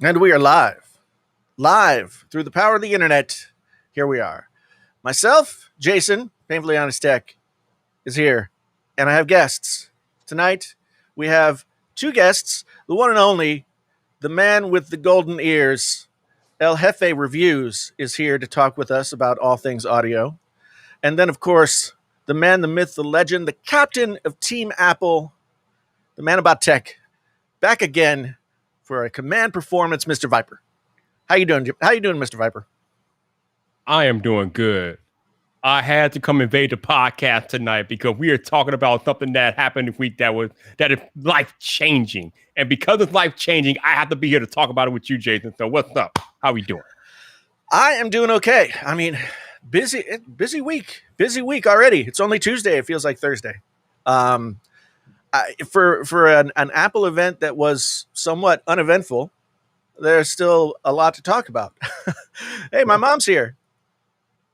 And we are live through the power of the internet. Here we are. Myself, Jason, Painfully Honest Tech, is here, and I have guests. Tonight, we have two guests, the one and only, the man with the golden ears, El Jefe Reviews, is here to talk with us about all things audio. And then, of course, the man, the myth, the legend, the captain of Team Apple, the man about tech, back again for a command performance, Mr. Viper. How you doing? How you doing, Mr. Viper? I am doing good. I had to come invade the podcast tonight because we are talking about something that happened this week that is life changing, and because it's life changing, I have to be here to talk about it with you, Jason. So what's up? How we doing? I am doing okay. I mean, busy week already. It's only Tuesday. It feels like Thursday. For an Apple event that was somewhat uneventful, there's still a lot to talk about. Hey, my mom's here.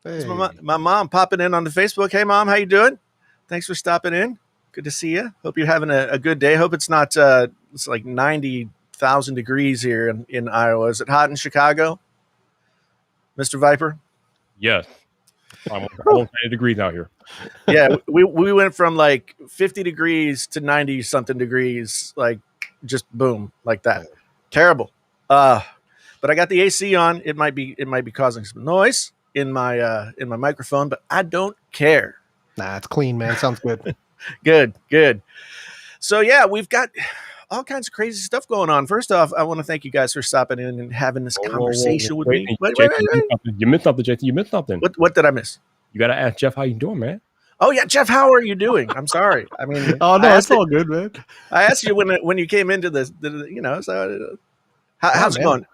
Hey. My mom popping in on the Facebook. Hey, Mom, how you doing? Thanks for stopping in. Good to see you. Hope you're having a good day. Hope it's not it's like 90,000 degrees here in Iowa. Is it hot in Chicago, Mr. Viper? Yes. I'm almost 90 degrees out here. Yeah, we went from like 50 degrees to 90 something degrees, like just boom, like that. Terrible. But I got the AC on. It might be causing some noise in my microphone, but I don't care. Nah, it's clean, man. Sounds good. Good. So yeah, we've got all kinds of crazy stuff going on. First off, I want to thank you guys for stopping in and having this conversation with me. Wait. You missed something, Jason. You missed something. What did I miss? You got to ask Jeff how you doing, man. Oh yeah, Jeff, how are you doing? I'm sorry. I mean, oh no, it's all good, man. I asked you when you came into this, so how's it going?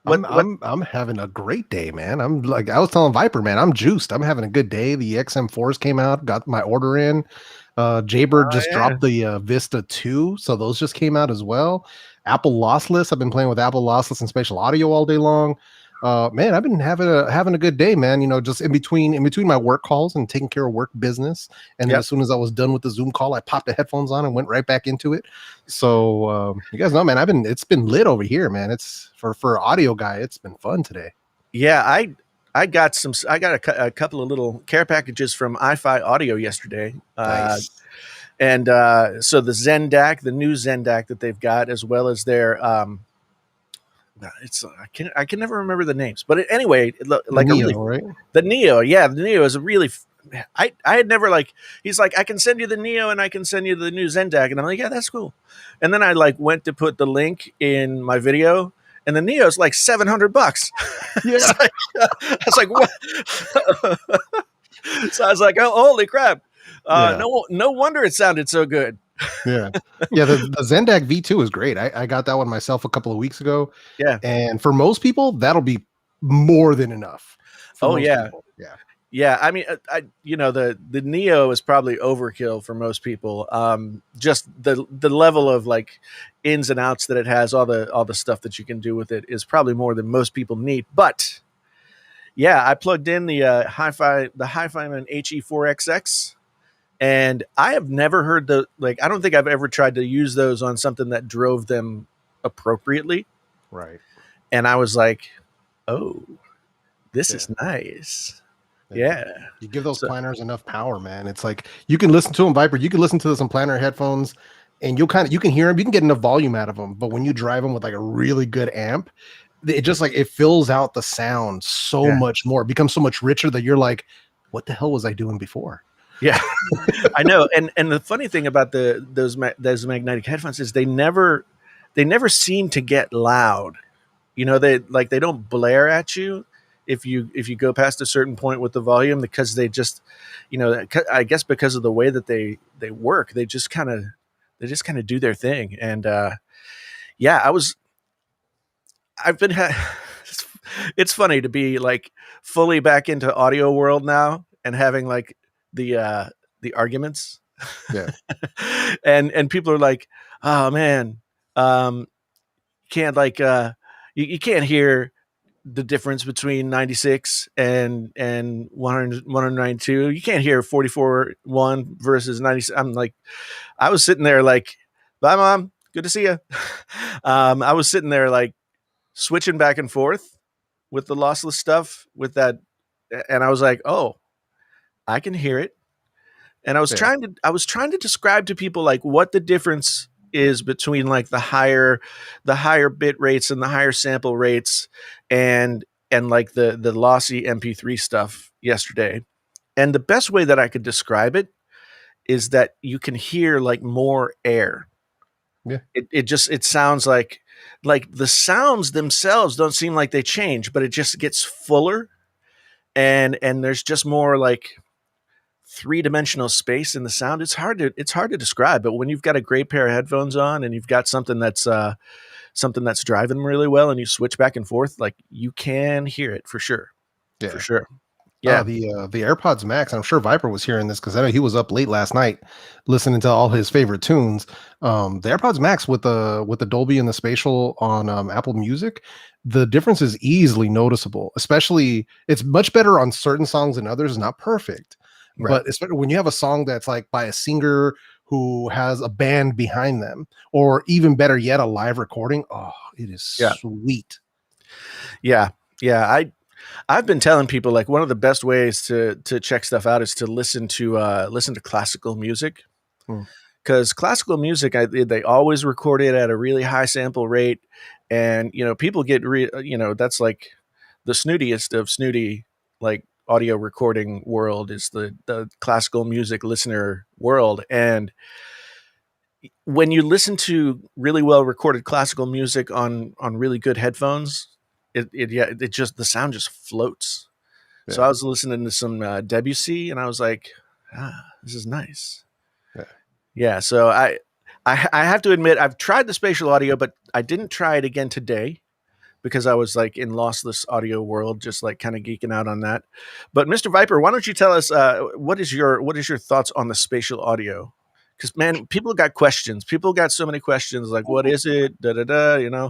I'm having a great day, man. I'm like, I was telling Viper, man, I'm juiced. I'm having a good day. The XM4s came out, got my order in. Jaybird just dropped the Vista 2, so those just came out as well. Apple Lossless. I've been playing with Apple Lossless and Spatial Audio all day long. Man, I've been having a good day, man. You know, just in between my work calls and taking care of work business. And then as soon as I was done with the Zoom call, I popped the headphones on and went right back into it. So you guys know, man, it's been lit over here, man. It's for audio guy, it's been fun today. Yeah, I got a couple of little care packages from iFi Audio yesterday. Nice. And so the Zen DAC, the new Zen DAC that they've got, as well as their I can never remember the names, but anyway, like Neo, right? The Neo, yeah, the Neo is a really. I had never he's like, I can send you the Neo and I can send you the new Zen DAC, and I'm like, yeah, that's cool. And then I went to put the link in my video, and the Neo is like $700. Yeah, I was like, what? So I was like, oh, holy crap! No wonder it sounded so good. Yeah. The Zendak V2 is great. I got that one myself a couple of weeks ago. Yeah. And for most people, that'll be more than enough. Oh yeah. People. Yeah. Yeah. I mean, the Neo is probably overkill for most people. Just the level of ins and outs that it has, all the stuff that you can do with it is probably more than most people need. But yeah, I plugged in the Hi-Fi Man HE4XX. And I have never heard I don't think I've ever tried to use those on something that drove them appropriately. Right. And I was like, oh, this is nice. Yeah. You give those planners enough power, man. It's like, you can listen to them, Viper. You can listen to some planner headphones and you can hear them. You can get enough volume out of them. But when you drive them with a really good amp, it just it fills out the sound so much more. It becomes so much richer that you're like, what the hell was I doing before? Yeah, I know. And the funny thing about those magnetic headphones is they never seem to get loud. You know, they don't blare at you if you go past a certain point with the volume, because they just, I guess because of the way that they work, they just kind of do their thing. And it's funny to be fully back into audio world now and having the arguments. Yeah. and people are like, oh man, can't you can't hear the difference between 96 and 192. You can't hear 44.1 versus 96. I was sitting there bye Mom, good to see you. I was sitting there switching back and forth with the lossless stuff with that, and I was like, oh, I can hear it. And I was trying to describe to people like what the difference is between like the higher bit rates and the higher sample rates and like the lossy MP3 stuff yesterday. And the best way that I could describe it is that you can hear like more air. Yeah. It sounds like the sounds themselves don't seem like they change, but it just gets fuller, and there's just more like three-dimensional space in the sound. It's hard to describe, but when you've got a great pair of headphones on and you've got something that's driving really well and you switch back and forth, like you can hear it for sure. Yeah. For sure. Yeah. The AirPods Max, I'm sure Viper was hearing this because I know he was up late last night listening to all his favorite tunes. The AirPods Max with the Dolby and the Spatial on Apple Music, the difference is easily noticeable. Especially, it's much better on certain songs than others. Not perfect, Right. but especially when you have a song that's like by a singer who has a band behind them, or even better yet, a live recording. Oh, it is sweet. Yeah. I've been telling people like one of the best ways to check stuff out is to listen to classical music, because classical music they always record it at a really high sample rate, and people get that's like the snootiest of snooty like audio recording world is the classical music listener world. And when you listen to really well recorded classical music on really good headphones, it just the sound just floats. Yeah. So I was listening to some Debussy, and I was like, this is nice. Yeah. So I have to admit I've tried the spatial audio, but I didn't try it again today because I was like in lossless audio world, just like kind of geeking out on that. But Mr. Viper, why don't you tell us what is your thoughts on the spatial audio? Because man, people got questions. People got so many questions. Like, what is it? Da da da.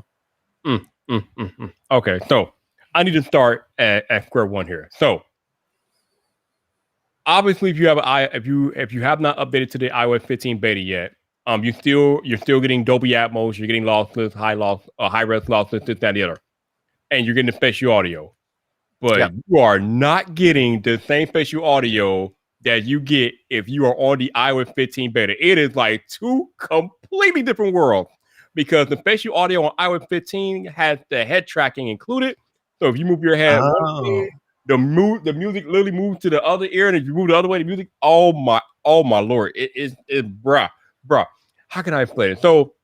Okay, so I need to start at square one here. So obviously, if you have not updated to the iOS 15 beta yet, you're still getting Dolby Atmos, you're getting lossless, high res lossless, this, that, and the other, and you're getting the spatial audio, but you are not getting the same spatial audio that you get if you are on the iOS 15 beta. It is like two completely different worlds, because the spatial audio on iOS 15 has the head tracking included. So if you move your head one way, the music literally moves to the other ear, and if you move the other way, the music, oh my Lord, it's bruh. How can I explain it? So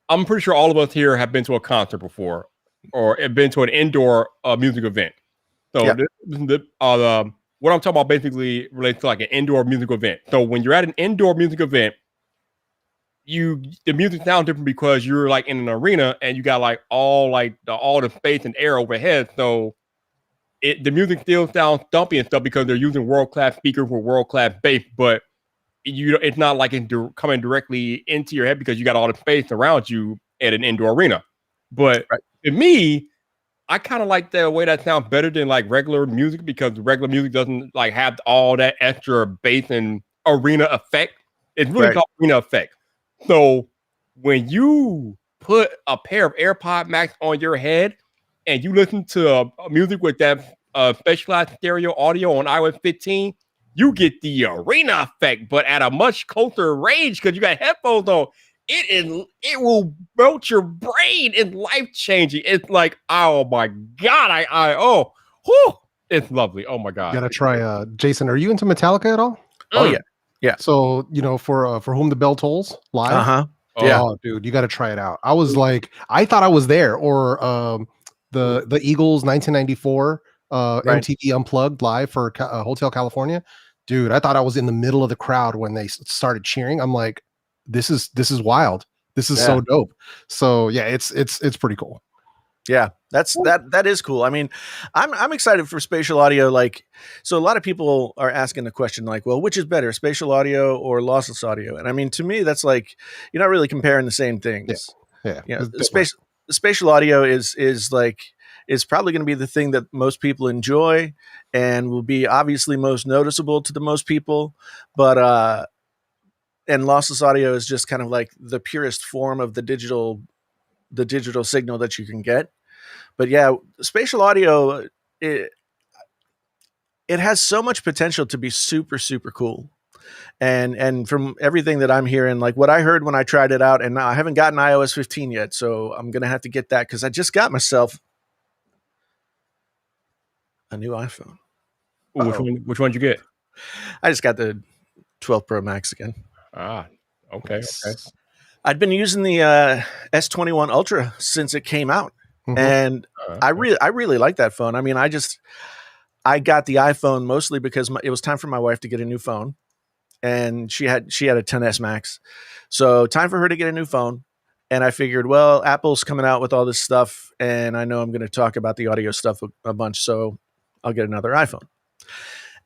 I'm pretty sure all of us here have been to a concert before, or have been to an indoor music event. So what I'm talking about basically relates to like an indoor music event. So when you're at an indoor music event, the music sounds different because you're like in an arena and you got like all the space and air overhead. So the music still sounds thumpy and stuff because they're using world-class speakers with world-class bass, but it's not like coming directly into your head because you got all the space around you at an indoor arena. But to me, I kind of like the way that sounds better than like regular music, because regular music doesn't like have all that extra bass and arena effect. It's really called arena effect. So when you put a pair of AirPod Max on your head and you listen to music with that specialized stereo audio on iOS 15, you get the arena effect, but at a much closer range because you got headphones on. It will melt your brain. It's life-changing. It's like, oh my God, it's lovely. Oh my God. You gotta try Jason, are you into Metallica at all? Oh yeah. So for Whom the Bell Tolls live. Oh dude, you gotta try it out. I was like, I thought I was there. Or the Eagles 1994 MTV Unplugged live for Hotel California. Dude, I thought I was in the middle of the crowd when they started cheering. I'm like, this is wild. This is so dope. So yeah, it's pretty cool. Yeah, that is cool. I mean, I'm excited for spatial audio. Like, so a lot of people are asking the question, like, well, which is better, spatial audio or lossless audio? And I mean, to me, that's like, you're not really comparing the same things. Yeah. The spatial audio is probably going to be the thing that most people enjoy and will be obviously most noticeable to the most people. But and lossless audio is just kind of like the purest form of the digital the digital signal that you can get. But yeah, spatial audio, it has so much potential to be super, super cool. And from everything that I'm hearing, like what I heard when I tried it out, and I haven't gotten iOS 15 yet, so I'm gonna have to get that because I just got myself a new iPhone. Ooh, which one did you get? I just got the 12 Pro Max again. Ah, okay. I'd been using the S21 Ultra since it came out, and I really like that phone. I mean, I got the iPhone mostly because it was time for my wife to get a new phone, and she had a XS Max, so time for her to get a new phone. And I figured, well, Apple's coming out with all this stuff, and I know I'm going to talk about the audio stuff a bunch, so I'll get another iPhone.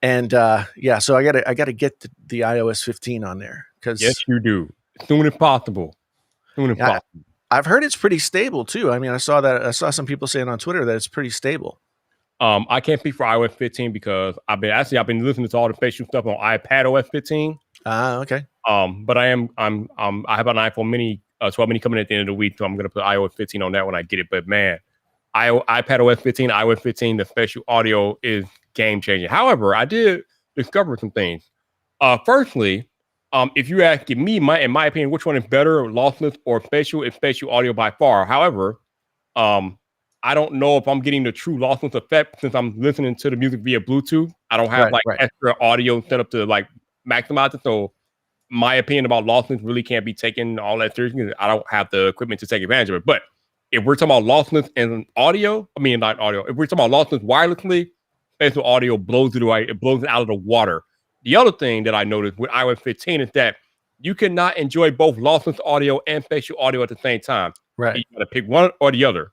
And yeah, so I got to get the iOS 15 on there because yes, you do. Soon as possible. I've heard it's pretty stable too. I mean, I saw some people saying on Twitter that it's pretty stable. I can't speak for iOS 15 because I've been listening to all the spatial stuff on iPadOS 15. Okay. But I have an iPhone Mini 12 Mini coming at the end of the week, so I'm gonna put iOS 15 on that when I get it. But man, iPadOS 15, iOS 15, the spatial audio is game changing. However, I did discover some things. Firstly, if you ask me, in my opinion, which one is better, lossless or spatial? It's spatial audio by far. However, I don't know if I'm getting the true lossless effect since I'm listening to the music via Bluetooth. I don't have extra audio set up to like maximize it. So my opinion about lossless really can't be taken all that seriously. I don't have the equipment to take advantage of it. But if we're talking about lossless and audio, not audio. If we're talking about lossless wirelessly, spatial audio blows it away. It blows it out of the water. The other thing that I noticed with iOS 15 is that you cannot enjoy both lossless audio and spatial audio at the same time. Right. You got to pick one or the other.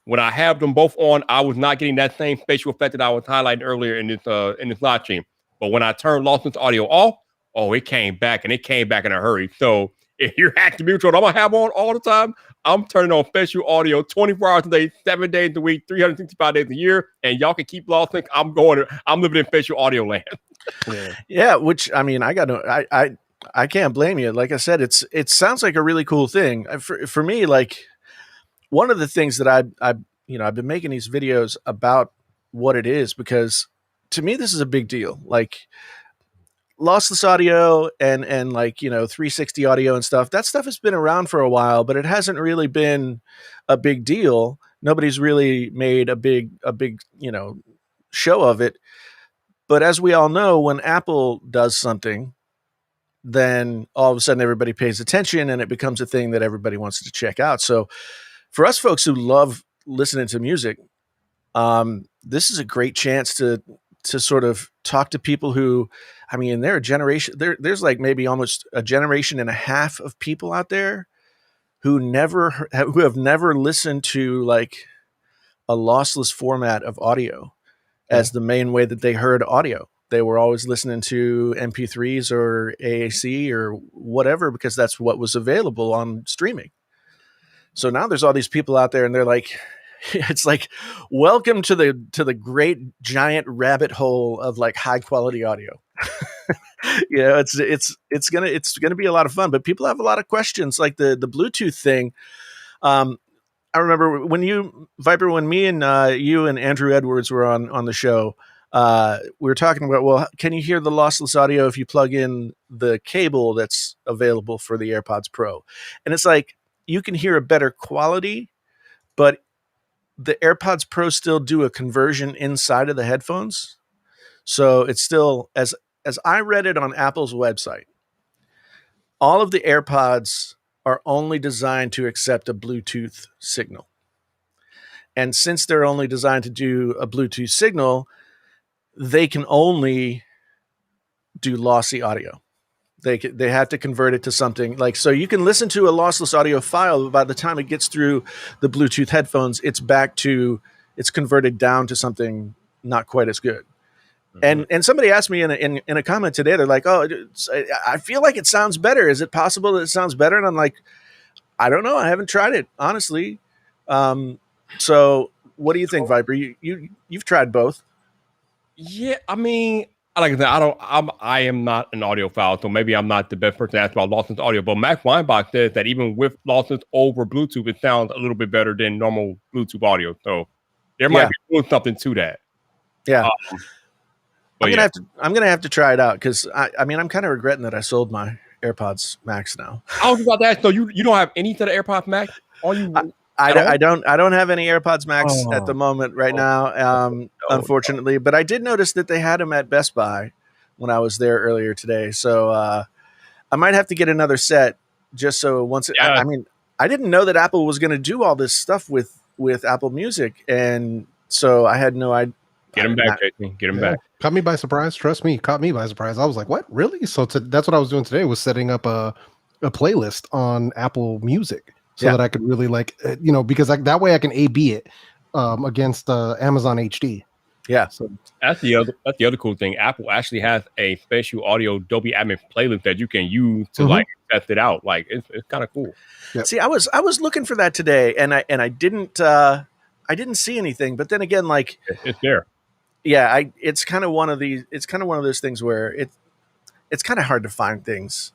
When I have them both on, I was not getting that same spatial effect that I was highlighting earlier in this live stream. But when I turned lossless audio off, it came back, and it came back in a hurry. So if you're active mutual, I'm gonna have on all the time. I'm turning on spatial audio 24 hours a day, 7 days a week, 365 days a year, and y'all can keep lossless. I'm living in spatial audio land. Yeah, which I mean, I can't blame you. Like I said, it sounds like a really cool thing. For me, like one of the things that I've been making these videos about what it is, because to me this is a big deal. Like lossless audio and like 360 audio and stuff. That stuff has been around for a while, but it hasn't really been a big deal. Nobody's really made a big show of it. But as we all know, when Apple does something, then all of a sudden everybody pays attention and it becomes a thing that everybody wants to check out. So for us folks who love listening to music, this is a great chance to sort of talk to people who, I mean, they're a generation. There's like maybe almost a generation and a half of people out there who have never listened to like a lossless format of audio as the main way that they heard audio. They were always listening to MP3s or AAC or whatever because that's what was available on streaming. So now there's all these people out there and they're like, it's like, welcome to the great giant rabbit hole of like high quality audio. It's gonna be a lot of fun, but people have a lot of questions like the Bluetooth thing. I remember when me and you and Andrew Edwards were on the show, we were talking about, well, can you hear the lossless audio if you plug in the cable that's available for the AirPods Pro? And it's like, you can hear a better quality, but the AirPods Pro still do a conversion inside of the headphones. So it's still, as I read it on Apple's website, all of the AirPods are only designed to accept a Bluetooth signal. And since they're only designed to do a Bluetooth signal, they can only do lossy audio. They have to convert it to something like, so you can listen to a lossless audio file, but by the time it gets through the Bluetooth headphones, it's converted down to something not quite as good. Mm-hmm. And somebody asked me in a comment today, they're like, oh, I feel like it sounds better. Is it possible that it sounds better? And I'm like, I don't know. I haven't tried it, honestly. So what do you think, Viper? You've tried both. Yeah, I mean, like I said, I am not an audiophile, so maybe I'm not the best person to ask about lossless audio. But Mac Weinbach says that even with lossless over Bluetooth, it sounds a little bit better than normal Bluetooth audio. So there might be something to that. Yeah. But I'm gonna have to try it out because I mean I'm kind of regretting that I sold my AirPods Max now. I was about that. So you don't have any set of AirPods Max? All you? I don't have any AirPods Max at the moment right now, unfortunately. But I did notice that they had them at Best Buy when I was there earlier today. So I might have to get another set just so once. I mean, I didn't know that Apple was going to do all this stuff with Apple Music, and so I had no idea. Get them back, Jason. Get them back. Caught me by surprise. Trust me, caught me by surprise. I was like, "What? Really?" So that's what I was doing today. Was setting up a playlist on Apple Music so that I could really because that way I can A/B it against Amazon HD. Yeah. So that's the other cool thing. Apple actually has a Spatial Audio Dolby Atmos playlist that you can use to like test it out. Like it's kind of cool. Yep. See, I was looking for that today, and I didn't see anything. But then again, like it's there. Yeah, it's kind of one of those things where it's kind of hard to find things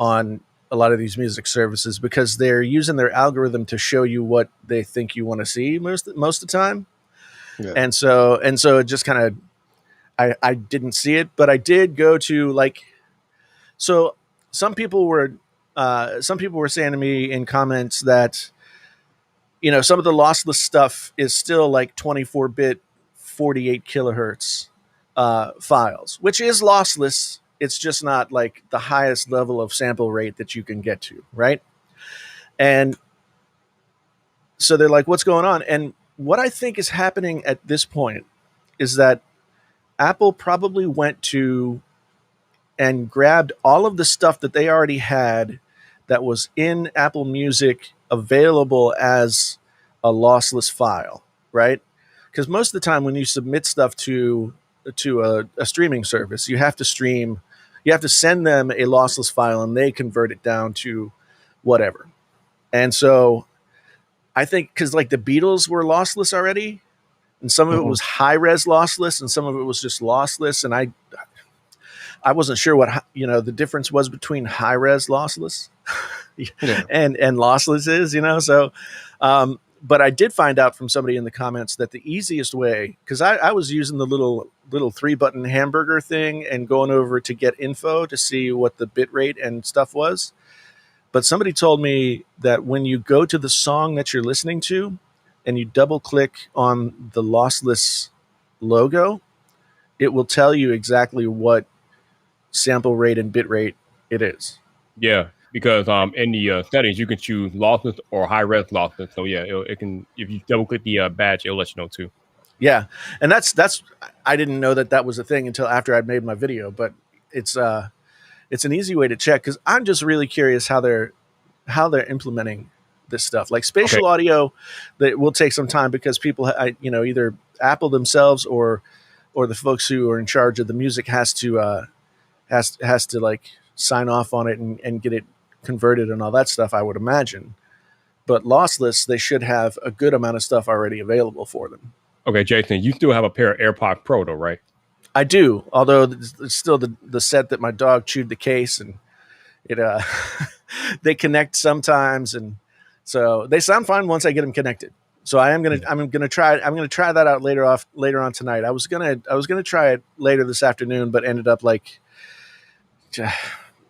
on a lot of these music services because they're using their algorithm to show you what they think you want to see most of the time. Yeah. And so it just kind of I didn't see it, but I did go to so some people were saying to me in comments that some of the lossless stuff is still like 24-bit 48 kilohertz files, which is lossless. It's just not like the highest level of sample rate that you can get to, right? And so they're like, what's going on? And what I think is happening at this point is that Apple probably went to and grabbed all of the stuff that they already had that was in Apple Music available as a lossless file, right? Because most of the time when you submit stuff to a streaming service, you have to send them a lossless file and they convert it down to whatever. And so I think because like the Beatles were lossless already, and some of it was high res lossless and some of it was just lossless. And I wasn't sure what the difference was between high res lossless and lossless is, so but I did find out from somebody in the comments that the easiest way, because I was using the little 3-button hamburger thing and going over to get info to see what the bit rate and stuff was. But somebody told me that when you go to the song that you're listening to and you double click on the lossless logo, it will tell you exactly what sample rate and bit rate it is. Yeah. Because in the settings you can choose lossless or high res lossless. So yeah, it can, if you double click the badge, it'll let you know too. Yeah, and that's I didn't know that was a thing until after I'd made my video. But it's an easy way to check because I'm just really curious how they're implementing this stuff. Like spatial audio, that will take some time because people, either Apple themselves or the folks who are in charge of the music has to like sign off on it and get it converted and all that stuff, I would imagine. But lossless, they should have a good amount of stuff already available for them. Okay, Jason, you still have a pair of AirPods Pro though, right? I do, although it's still the set that my dog chewed the case and it they connect sometimes, and so they sound fine once I get them connected. So I'm gonna try that out later on tonight. I was gonna try it later this afternoon, but ended up like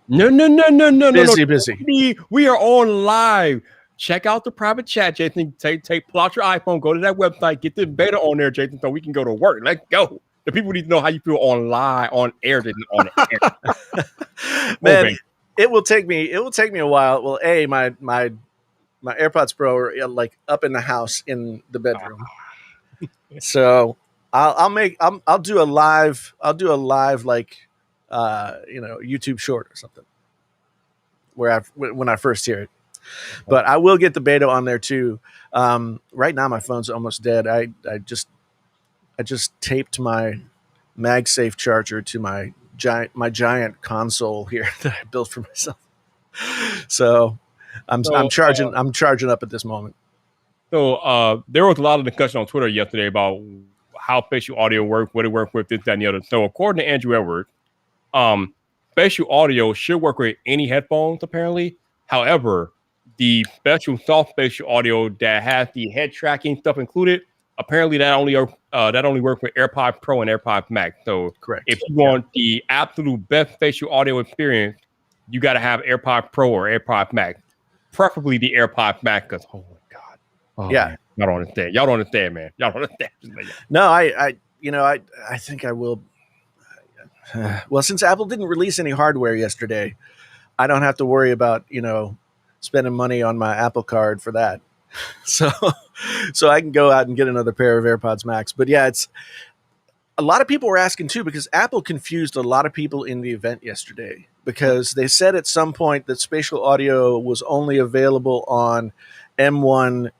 busy. We are on live. Check out the private chat, Jason. Pull out your iPhone, go to that website, get the beta on there, Jason, so we can go to work. Let's go. The people need to know how you feel on air, Jason, on air. Man, it will take me a while. Well, my AirPods Pro are like up in the house in the bedroom. So I'll do a live like YouTube short or something when I first hear it. But I will get the beta on there too. Right now my phone's almost dead. I just taped my MagSafe charger to my giant console here that I built for myself. So I'm charging up at this moment. So there was a lot of discussion on Twitter yesterday about how spatial audio works, what it works with, this, that, and the other. So according to Andrew Edwards, spatial audio should work with any headphones, apparently. However, the special soft spatial audio that has the head tracking stuff included, apparently that only works with AirPods Pro and AirPods Max. So Correct. If you want the absolute best spatial audio experience, you got to have AirPods Pro or AirPods Max, preferably the AirPods Max. Because oh my god, man, y'all don't understand. Y'all don't understand, man. Y'all don't understand. No, I think I will. Well, since Apple didn't release any hardware yesterday, I don't have to worry about spending money on my Apple Card for that. So I can go out and get another pair of AirPods Max. But yeah, it's a lot of people were asking too, because Apple confused a lot of people in the event yesterday, because they said at some point that spatial audio was only available on M1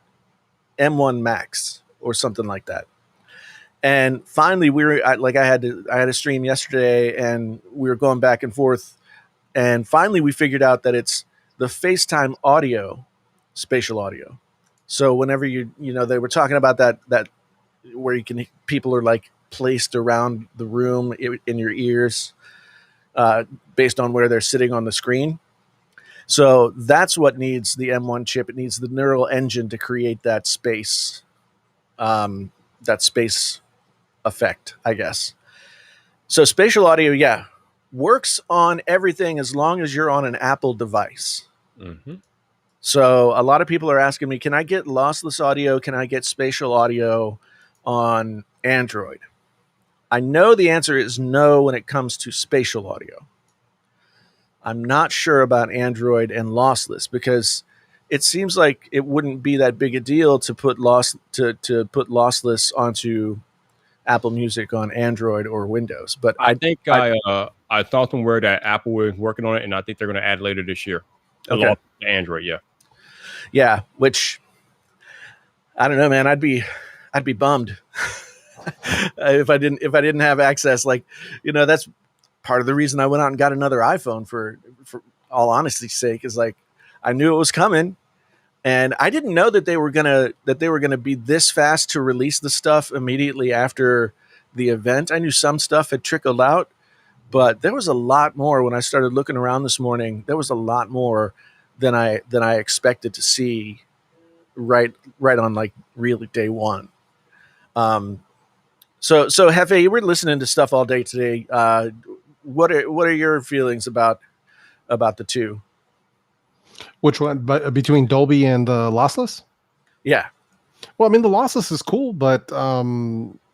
Max or something like that. And finally, I had a stream yesterday, and we were going back and forth, and finally we figured out that it's the FaceTime audio, spatial audio. So whenever they were talking about that where people are like placed around the room in your ears, based on where they're sitting on the screen. So that's what needs the M1 chip. It needs the neural engine to create that space effect, I guess. So spatial audio, works on everything as long as you're on an Apple device. Mm-hmm. So a lot of people are asking me, can I get lossless audio? Can I get spatial audio on Android? I know the answer is no when it comes to spatial audio. I'm not sure about Android and lossless, because it seems like it wouldn't be that big a deal to put lossless onto Apple Music on Android or Windows. But I think I saw somewhere that Apple was working on it, and I think they're going to add later this year. Okay. Android, yeah. Which I don't know, man. I'd be bummed if I didn't have access. Like, that's part of the reason I went out and got another iPhone for all honesty's sake, is like I knew it was coming. And I didn't know that they were gonna be this fast to release the stuff immediately after the event. I knew some stuff had trickled out, but there was a lot more when I started looking around this morning. There was a lot more than I expected to see right on like really day one. So Hefe, you were listening to stuff all day today. What are your feelings about the two? Which one? But between Dolby and the lossless? Yeah. Well, I mean, the lossless is cool, but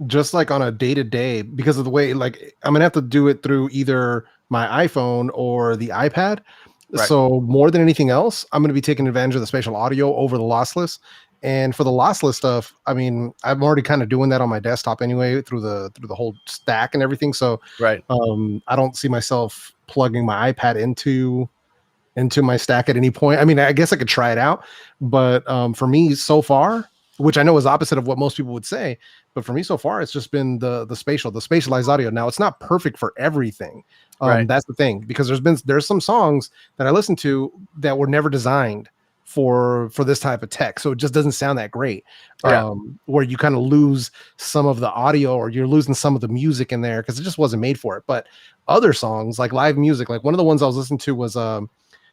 just like on a day-to-day, because of the way, like, I'm gonna have to do it through either my iPhone or the iPad. Right. So more than anything else, I'm gonna be taking advantage of the spatial audio over the lossless. And for the lossless stuff, I mean, I'm already kind of doing that on my desktop anyway through the whole stack and everything. So right. I don't see myself plugging my iPad into my stack at any point. I mean, I guess I could try it out, but for me so far, which I know is opposite of what most people would say, but for me so far, it's just been the spatialized audio. Now, it's not perfect for everything. Right. That's the thing, because there's some songs that I listen to that were never designed for this type of tech, so it just doesn't sound that great. Yeah. Where you kind of lose some of the audio, or you're losing some of the music in there because it just wasn't made for it. But other songs, like live music, like one of the ones I was listening to was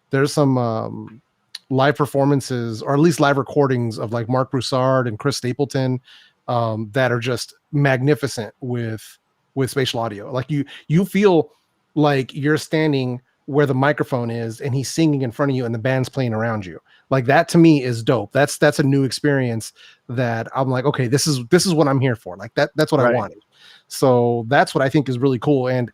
there's some live performances, or at least live recordings of like Mark Broussard and Chris Stapleton that are just magnificent with spatial audio. Like you feel like you're standing where the microphone is and he's singing in front of you and the band's playing around you. Like that to me is dope. That's a new experience that I'm like, okay, this is what I'm here for. Like that's what I wanted. So that's what I think is really cool. And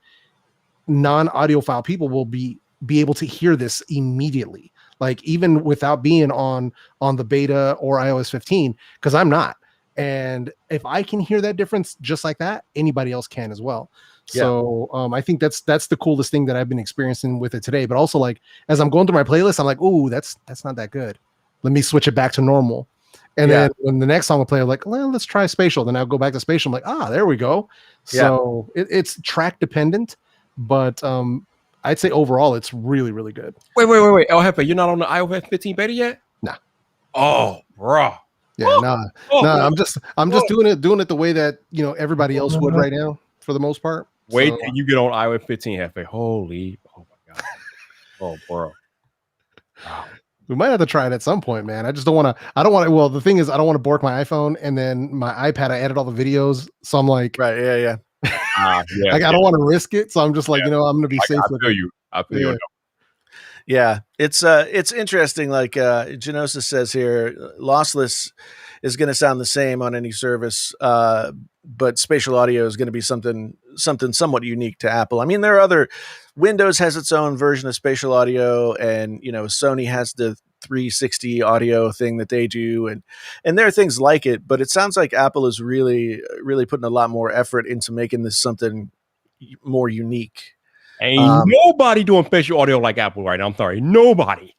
non-audiophile people will be able to hear this immediately, like even without being on the beta or iOS 15, because I'm not. And if I can hear that difference just like that, anybody else can as well. Yeah. So I think that's the coolest thing that I've been experiencing with it today. But also, like, as I'm going through my playlist, I'm like, ooh, that's not that good. Let me switch it back to normal. And then when the next song will play, I'm like, well, let's try spatial. Then I'll go back to spatial. I'm like, there we go. So it's track dependent, but I'd say overall it's really, really good. Wait. El Jefe, you're not on the iOS 15 beta yet? Nah. Oh, bro. Yeah, I'm just doing it the way that everybody else would right now for the most part. Wait So, till you get on iOS 15, Hefe. Holy, oh my god, oh bro, wow. we might have to try it at some point, man. I just don't want to. I don't want to. Well, the thing is, I don't want to bork my iPhone and then my iPad. I edit all the videos, so I'm like, Right. Yeah. Yeah, like I don't want to risk it. So I'm just like, I'm going to be safe. I feel you. I feel you. Yeah, it's interesting. Like Genosis says here, lossless is going to sound the same on any service, but spatial audio is going to be something somewhat unique to Apple. I mean, there are other. Windows has its own version of spatial audio, and Sony has the 360 audio thing that they do, and there are things like it. But it sounds like Apple is really putting a lot more effort into making this something more unique. Ain't nobody doing spatial audio like Apple right now. I'm sorry, nobody.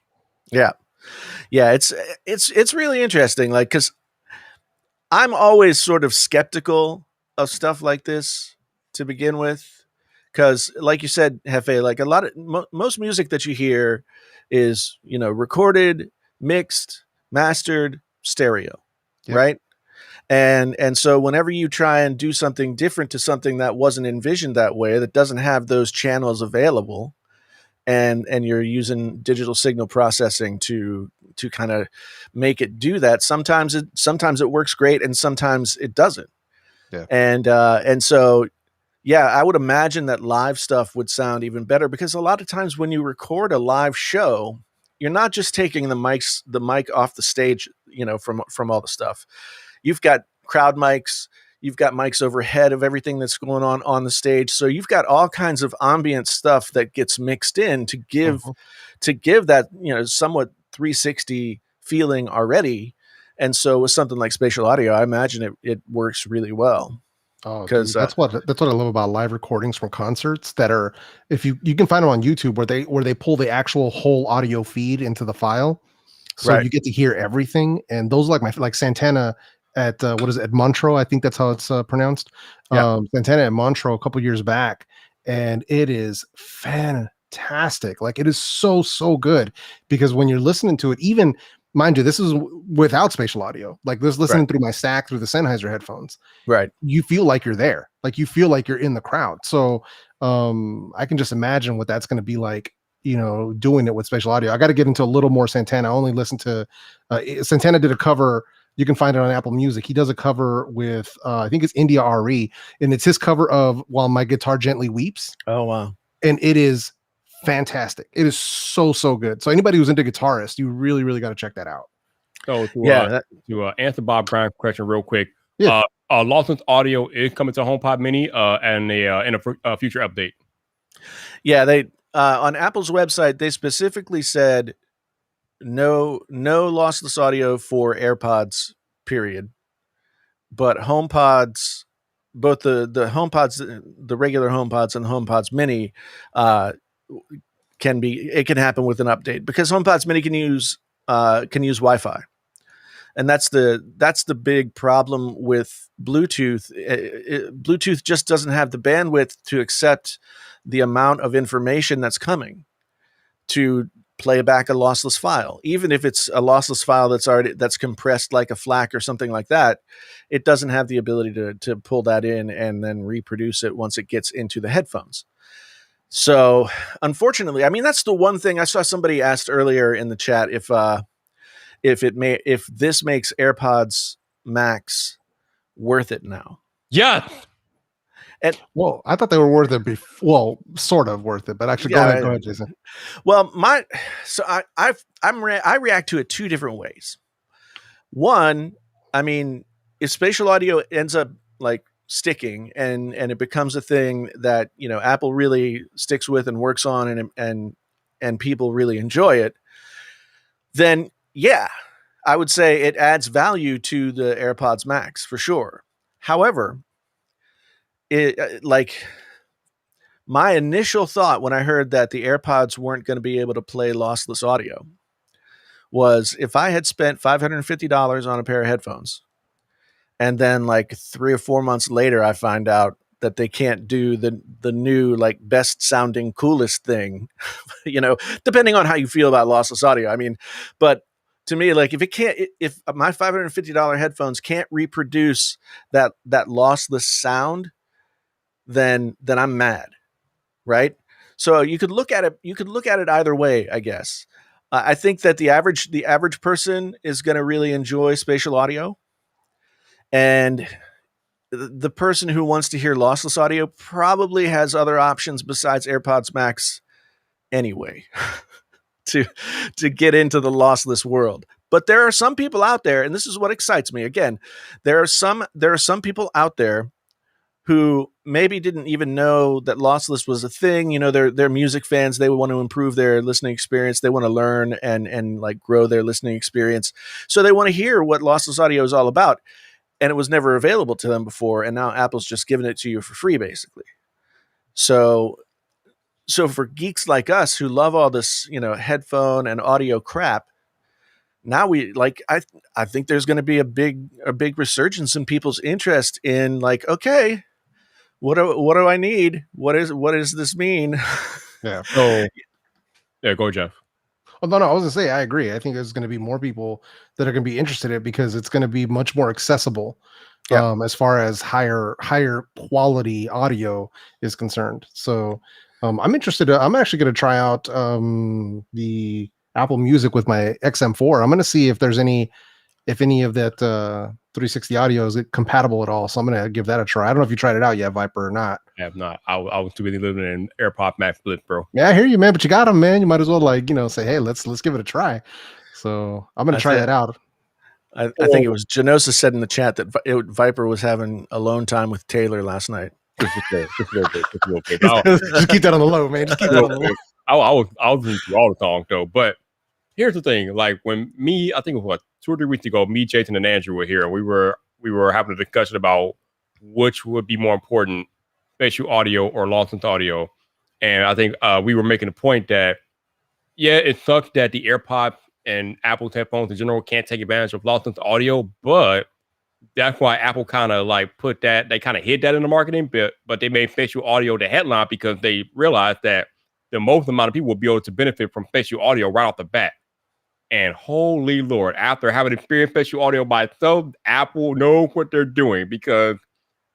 Yeah, it's really interesting. Like, because I'm always sort of skeptical of stuff like this to begin with, because, like you said, Hefe, like a lot of most music that you hear is recorded, mixed, mastered, stereo, right? And so whenever you try and do something different to something that wasn't envisioned that way, that doesn't have those channels available, and you're using digital signal processing to kind of make it do that, sometimes it works great and sometimes it doesn't. Yeah. And so I would imagine that live stuff would sound even better, because a lot of times when you record a live show, you're not just taking the mic off the stage, from all the stuff. You've got crowd mics, you've got mics overhead of everything that's going on the stage. So you've got all kinds of ambient stuff that gets mixed in to give that, somewhat 360 feeling already. And so with something like spatial audio, I imagine it works really well. Oh, because that's what I love about live recordings from concerts that are, if you can find them on YouTube, where they pull the actual whole audio feed into the file, so you get to hear everything. And those are like Santana at what is it, at Montreux? I think that's how it's pronounced. Yeah. Santana at Montreux a couple years back, and it is fantastic. Like, it is so good, because when you're listening to it, even, mind you, this is without spatial audio. Like, this listening through my stack through the Sennheiser headphones. Right. You feel like you're there. Like, you feel like you're in the crowd. So I can just imagine what that's going to be like, doing it with spatial audio. I got to get into a little more Santana. I only listen to Santana did a cover. You can find it on Apple Music. He does a cover with I think it's India RE, and it's his cover of While My Guitar Gently Weeps. Oh wow. And it is fantastic. It is so good. So anybody who's into guitarists, you really got to check that out. So to answer Bob Brown's question real quick, Lawson's audio is coming to HomePod Mini and in a future update. Yeah, they on Apple's website, they specifically said no lossless audio for AirPods, period. But HomePods, both the HomePods, the regular HomePods and the HomePods Mini, it can happen with an update, because HomePods Mini can use Wi-Fi. And that's the big problem with Bluetooth. Bluetooth just doesn't have the bandwidth to accept the amount of information that's coming to play back a lossless file. Even if it's a lossless file that's compressed like a FLAC or something like that, it doesn't have the ability to pull that in and then reproduce it once it gets into the headphones. So unfortunately, I mean, that's the one thing. I saw somebody asked earlier in the chat if this makes AirPods Max worth it now. Yeah. And well, I thought they were worth it before. Well, sort of worth it, but actually, go ahead, Jason. Well, I react to it two different ways. One, I mean, if spatial audio ends up like sticking and it becomes a thing that Apple really sticks with and works on, and people really enjoy it, then yeah, I would say it adds value to the AirPods Max for sure. However, my initial thought when I heard that the AirPods weren't going to be able to play lossless audio was, if I had spent $550 on a pair of headphones, and then like 3 or 4 months later I find out that they can't do the new like best sounding coolest thing, depending on how you feel about lossless audio. I mean, but to me, like if my $550 headphones can't reproduce that lossless sound, then I'm mad, right? So you could look at it either way, I guess. I think that the average person is going to really enjoy spatial audio, and the person who wants to hear lossless audio probably has other options besides AirPods Max anyway to get into the lossless world. But there are some people out there, and this is what excites me. Again, there are some people out there who maybe didn't even know that lossless was a thing. You know, they're music fans. They want to improve their listening experience. They want to learn and like grow their listening experience. So they want to hear what lossless audio is all about. And it was never available to them before. And now Apple's just giving it to you for free, basically. So for geeks like us who love all this, you know, headphone and audio crap, now we like, I think there's going to be a big resurgence in people's interest in like, okay, what do I need? What does this mean? Yeah. So, yeah, go Jeff. Oh, no, I was gonna say I agree. I think there's going to be more people that are going to be interested in it because it's going to be much more accessible, as far as higher quality audio is concerned. So, I'm interested. I'm actually going to try out the Apple Music with my XM4. I'm going to see if there's any of that 360 audio is compatible at all. So I'm going to give that a try. I don't know if you tried it out yet, Viper, or not. I have not. I was too busy living in AirPod Max Flip, bro. Yeah, I hear you, man. But you got them, man. You might as well say, hey, let's give it a try. So I'm going to try that out. I think it was Genosa said in the chat that Viper was having alone time with Taylor last night. Just keep that on the low, man. Just keep that on the low. I was listening to all the songs though, but here's the thing: like when I think it was 2 or 3 weeks ago, me, Jason, and Andrew were here, and we were having a discussion about which would be more important, spatial audio or lossless audio, and I think we were making a point that it sucks that the AirPod and Apple's headphones in general can't take advantage of lossless audio, but that's why Apple kind of like put that, they kind of hid that in the marketing, but they made spatial audio the headline because they realized that the most amount of people will be able to benefit from spatial audio right off the bat. And holy Lord, after having experienced spatial audio by itself, Apple knows what they're doing, because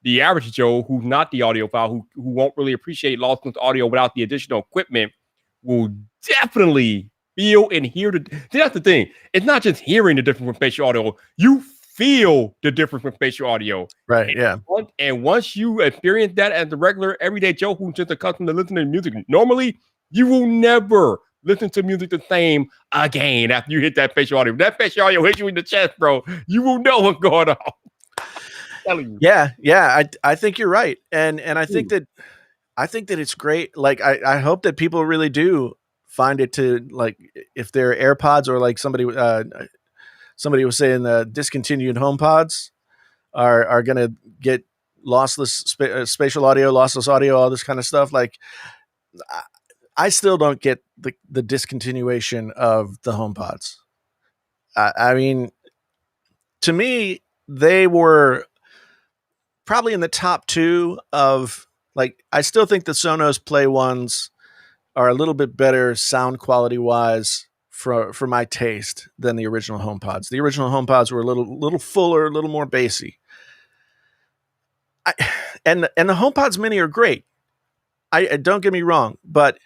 the average Joe who's not the audiophile, who won't really appreciate lossless audio without the additional equipment, will definitely feel and hear that's the thing. It's not just hearing the difference from spatial audio. You feel the difference from spatial audio. Right, and once you experience that as the regular everyday Joe who's just accustomed to listening to music normally, you will never listen to music the same again after you hit that spatial audio. If that spatial audio hits you in the chest, bro, you will know what's going on. Yeah, I think you're right, and I think that it's great. Like I hope that people really do find it to, like, if they're AirPods or like somebody was saying the discontinued HomePods are going to get lossless spatial audio, lossless audio, all this kind of stuff. Like I still don't get the discontinuation of the HomePods. I mean, to me, they were probably in the top 2 of, like, I still think the Sonos Play ones are a little bit better sound quality wise for my taste than the original HomePods. The original HomePods were a little fuller, a little more bassy. And the HomePods Mini are great. I don't get me wrong, but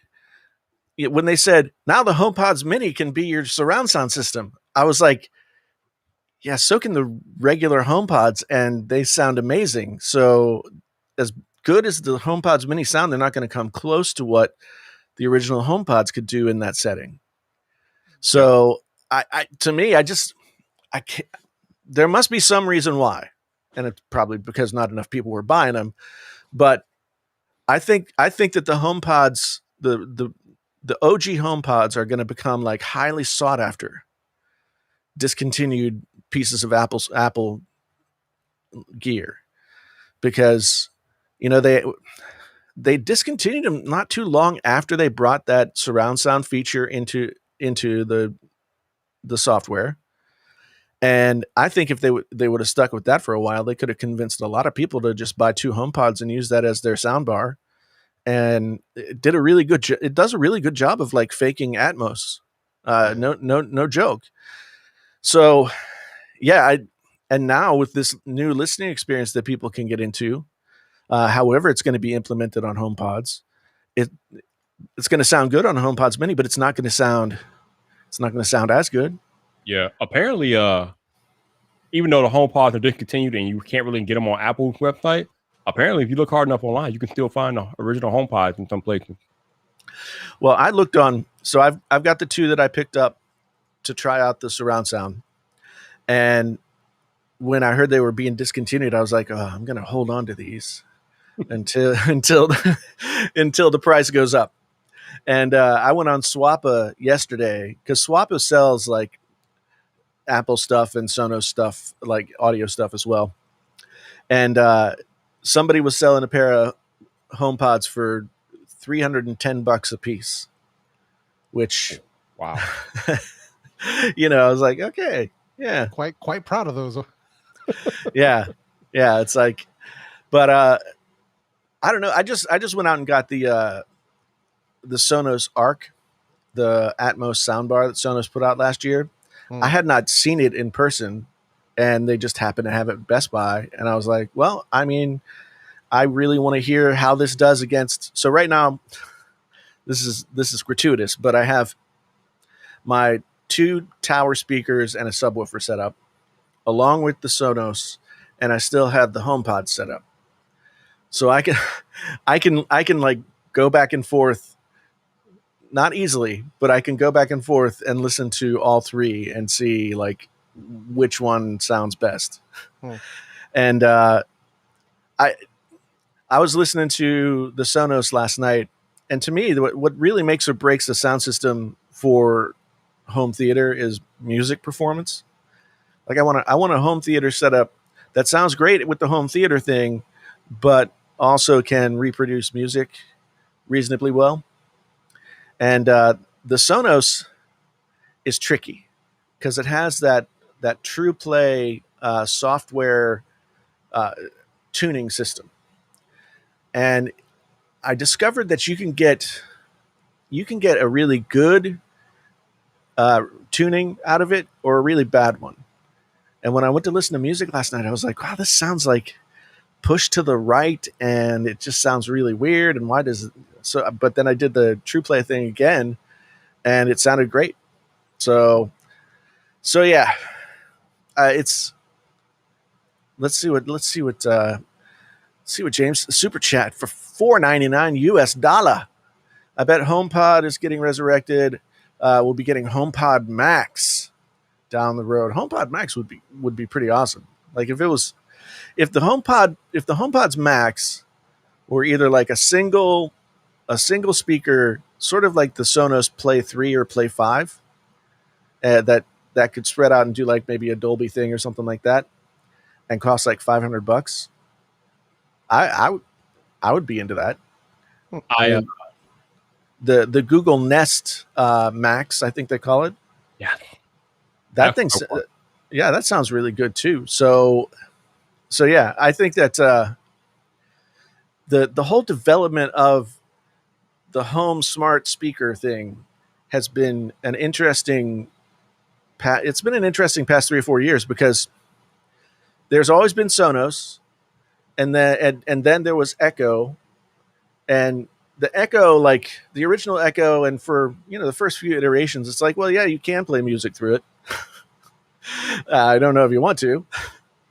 when they said now the HomePods Mini can be your surround sound system, I was like, yeah, so can the regular HomePods, and they sound amazing. So as good as the HomePods Mini sound, they're not going to come close to what the original HomePods could do in that setting. So to me, I can't, there must be some reason why. And it's probably because not enough people were buying them, but I think that the HomePods, the OG HomePods are going to become like highly sought after discontinued pieces of Apple gear, because, you know, they discontinued them not too long after they brought that surround sound feature into the software. And I think if they would have stuck with that for a while, they could have convinced a lot of people to just buy 2 HomePods and use that as their sound bar. And it does a really good job of like faking Atmos. No joke. So yeah, and now with this new listening experience that people can get into, however it's going to be implemented on HomePods, it's going to sound good on a HomePods Mini, but it's not going to sound as good. Yeah, apparently, even though the HomePods are discontinued and you can't really get them on Apple's website, apparently if you look hard enough online, you can still find the original HomePods in some places. Well, I looked on, so I've got the two that I picked up to try out the surround sound, and when I heard they were being discontinued, I was like, oh, I'm going to hold on to these until until the price goes up. And I went on Swappa yesterday because Swappa sells like Apple stuff and Sonos stuff, like audio stuff as well. And somebody was selling a pair of HomePods for $310 a piece, which, wow, I was like, okay, yeah, quite proud of those. yeah, it's like, but I don't know. I just went out and got the Sonos Arc, the Atmos soundbar that Sonos put out last year. I had not seen it in person, and they just happened to have it at Best Buy. And I was like, well, I mean, I really want to hear how this does against. So right now, this is gratuitous, but I have my 2 tower speakers and a subwoofer set up, along with the Sonos, and I still have the HomePod set up. So I can like go back and forth. Not easily, but I can go back and forth and listen to all 3 and see like which one sounds best. And I was listening to the Sonos last night, and to me, what really makes or breaks the sound system for home theater is music performance. Like I want a home theater setup that sounds great with the home theater thing, but also can reproduce music reasonably well. And the Sonos is tricky because it has that True Play software tuning system. And I discovered that you can get a really good tuning out of it or a really bad one. And when I went to listen to music last night, I was like, wow, this sounds like pushed to the right, and it just sounds really weird. And why does it? So, but then I did the True Play thing again, and it sounded great. So yeah, it's let's see what James super chat for $4.99 US. I bet HomePod is getting resurrected. We'll be getting HomePod Max down the road. HomePod Max would be pretty awesome. Like if the HomePod's Max were either like a single speaker, sort of like the Sonos Play 3 or Play 5, that could spread out and do like maybe a Dolby thing or something like that, and cost like $500. I would be into that. The Google Nest Max, I think they call it. Yeah, that thing's that sounds really good too. So yeah, I think that the whole development of the home smart speaker thing has been an interesting. It's been an interesting past 3 or 4 years because there's always been Sonos, and then there was Echo, and the Echo, like the original Echo, and for the first few iterations, it's like, well, yeah, you can play music through it. I don't know if you want to,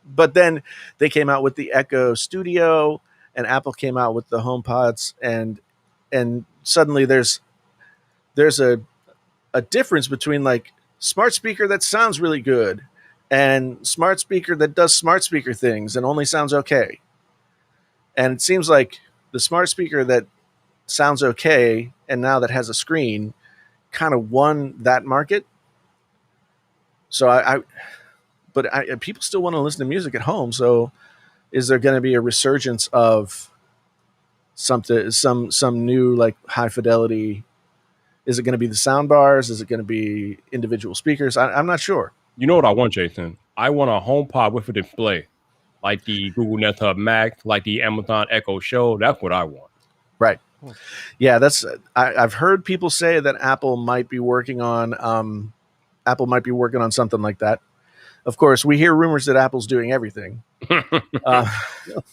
but then they came out with the Echo Studio, and Apple came out with the HomePods, and suddenly there's a difference between like smart speaker that sounds really good and smart speaker that does smart speaker things and only sounds okay. And it seems like the smart speaker that sounds okay and now that has a screen kind of won that market. So but people still want to listen to music at home. So is there going to be a resurgence of some new like high fidelity? Is it going to be the sound bars? Is it going to be individual speakers? I'm not sure. You know what I want, Jason? I want a HomePod with a display, like the Google Nest Hub Max, like the Amazon Echo Show. That's what I want. Right. Yeah, I've heard people say that Apple might be working on Apple might be working on something like that. Of course, we hear rumors that Apple's doing everything. They probably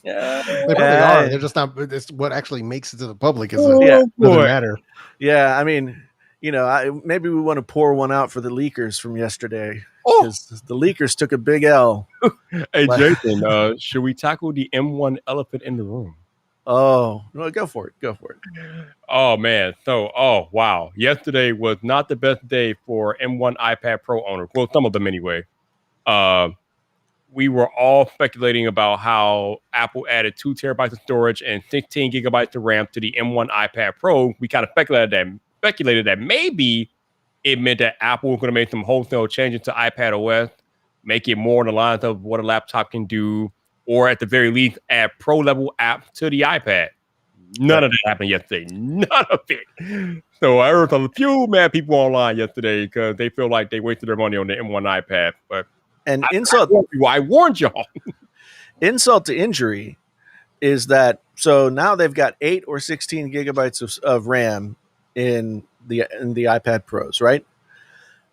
are. They're just not. It's what actually makes it to the public doesn't matter. Yeah, I mean, maybe we want to pour one out for the leakers from yesterday, because the leakers took a big L. Hey, Jason, should we tackle the M1 elephant in the room? Oh, no, go for it. Oh, man. So, wow. Yesterday was not the best day for M1 iPad Pro owners. Well, some of them anyway. We were all speculating about how Apple added 2 terabytes of storage and 16 gigabytes of RAM to the M1 iPad Pro. We kind of speculated that maybe it meant that Apple was going to make some wholesale changes to iPad OS, make it more in the lines of what a laptop can do, or at the very least, add pro-level apps to the iPad. None of that happened yesterday. None of it. So I heard a few mad people online yesterday because they feel like they wasted their money on the M1 iPad. But I warned y'all. Insult to injury is that, so now they've got 8 or 16 gigabytes of RAM in the iPad Pros, right?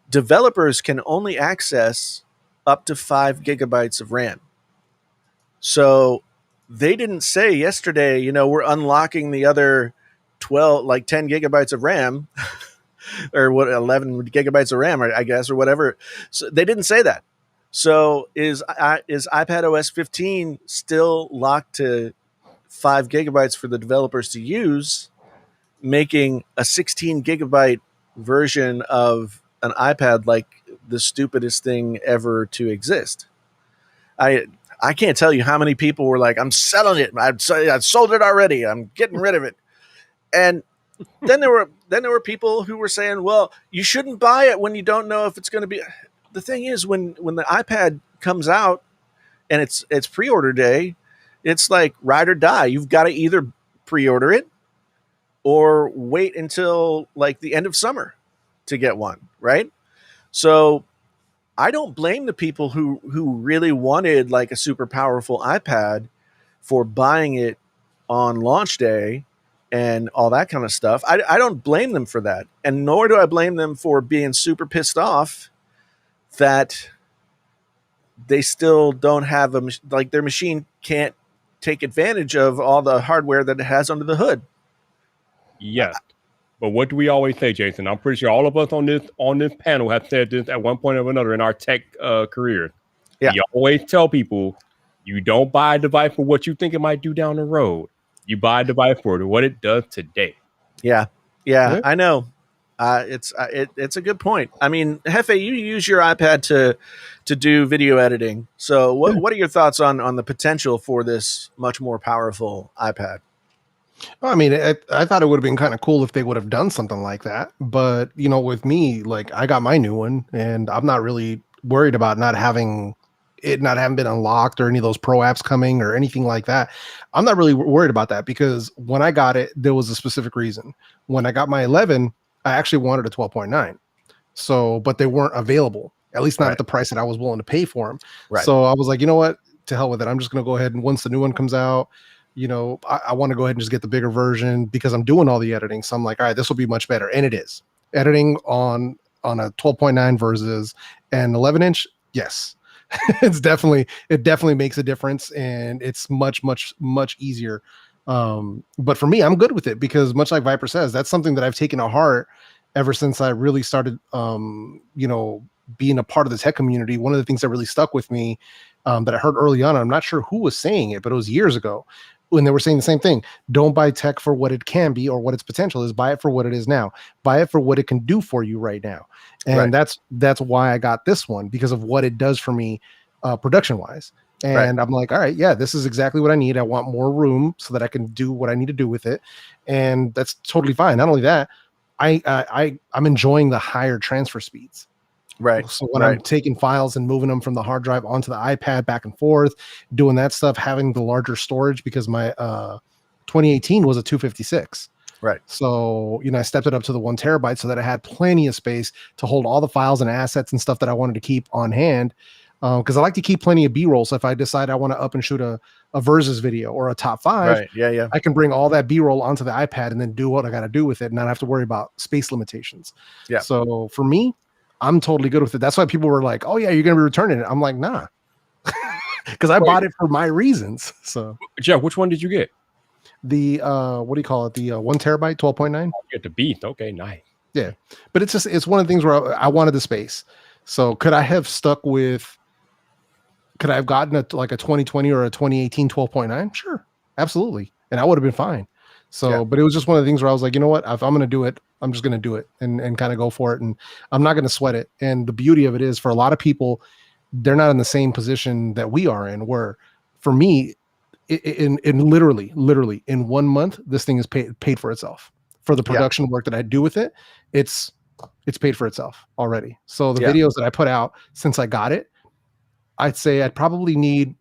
Developers can only access up to 5 gigabytes of RAM. So they didn't say yesterday, we're unlocking the other 10 gigabytes of RAM or 11 gigabytes of RAM, I guess, or whatever. So they didn't say that. So is iPad OS 15 still locked to 5 gigabytes for the developers to use, making a 16 gigabyte version of an iPad like the stupidest thing ever to exist? I can't tell you how many people were like, I'm selling it. I've sold it already. I'm getting rid of it. And then there were people who were saying, well, you shouldn't buy it when you don't know if it's going to be. The thing is, when the iPad comes out and it's pre-order day, it's like ride or die. You've got to either pre-order it or wait until like the end of summer to get one, right? So I don't blame the people who really wanted like a super powerful iPad for buying it on launch day and all that kind of stuff. I don't blame them for that. And nor do I blame them for being super pissed off that they still don't have their machine can't take advantage of all the hardware that it has under the hood. Yes. But what do we always say, Jason? I'm pretty sure all of us on this panel have said this at one point or another in our tech career. Yeah. You always tell people you don't buy a device for what you think it might do down the road. You buy a device for what it does today. Yeah, I know. It's a good point. I mean, Hefe, you use your iPad to do video editing. So what are your thoughts on the potential for this much more powerful iPad? I mean, I thought it would have been kind of cool if they would have done something like that. But, with me, like I got my new one and I'm not really worried about not having been unlocked or any of those pro apps coming or anything like that. I'm not really worried about that because when I got it, there was a specific reason. When I got my 11, I actually wanted a 12.9. So, but they weren't available, at least not at the price that I was willing to pay for them. Right. So I was like, you know what? To hell with it. I'm just going to go ahead and once the new one comes out, I want to go ahead and just get the bigger version because I'm doing all the editing. So I'm like, all right, this will be much better. And it is. Editing on a 12.9 versus an 11-inch. Yes. It definitely makes a difference and it's much, much, much easier. But for me, I'm good with it because much like Viper says, that's something that I've taken to heart ever since I really started, being a part of the tech community. One of the things that really stuck with me that I heard early on, I'm not sure who was saying it, but it was years ago when they were saying the same thing. Don't buy tech for what it can be or what its potential is. Buy it for what it is now. Buy it for what it can do for you right now. And that's why I got this one, because of what it does for me production wise. And I'm like, all right, yeah, this is exactly what I need. I want more room so that I can do what I need to do with it. And that's totally fine. Not only that, I'm enjoying the higher transfer speeds. Right. So when I'm taking files and moving them from the hard drive onto the iPad back and forth, doing that stuff, having the larger storage because my 2018 was a 256. Right. So, I stepped it up to the 1 terabyte so that I had plenty of space to hold all the files and assets and stuff that I wanted to keep on hand. Because I like to keep plenty of B-roll. So if I decide I want to up and shoot a versus video or a top 5, I can bring all that B-roll onto the iPad and then do what I got to do with it and not have to worry about space limitations. Yeah. So for me, I'm totally good with it. That's why people were like, "Oh yeah, you're gonna be returning it." I'm like, nah, because I bought it for my reasons. So Jeff, which one did you get? the what do you call it? The 1 terabyte, 12.9. You get the beast. Okay, nice. Yeah, but it's one of the things where I wanted the space. So could I have stuck with? Could I have gotten a 2020 or a 2018 12.9? Sure, absolutely, and I would have been fine. So, but it was just one of the things where I was like, you know what? If I'm going to do it, I'm just going to do it and kind of go for it, and I'm not going to sweat it. And the beauty of it is, for a lot of people, they're not in the same position that we are in. Where, for me, in literally in 1 month, this thing is paid for itself. For the production work that I do with it, it's paid for itself already. So the videos that I put out since I got it, I'd say I'd probably need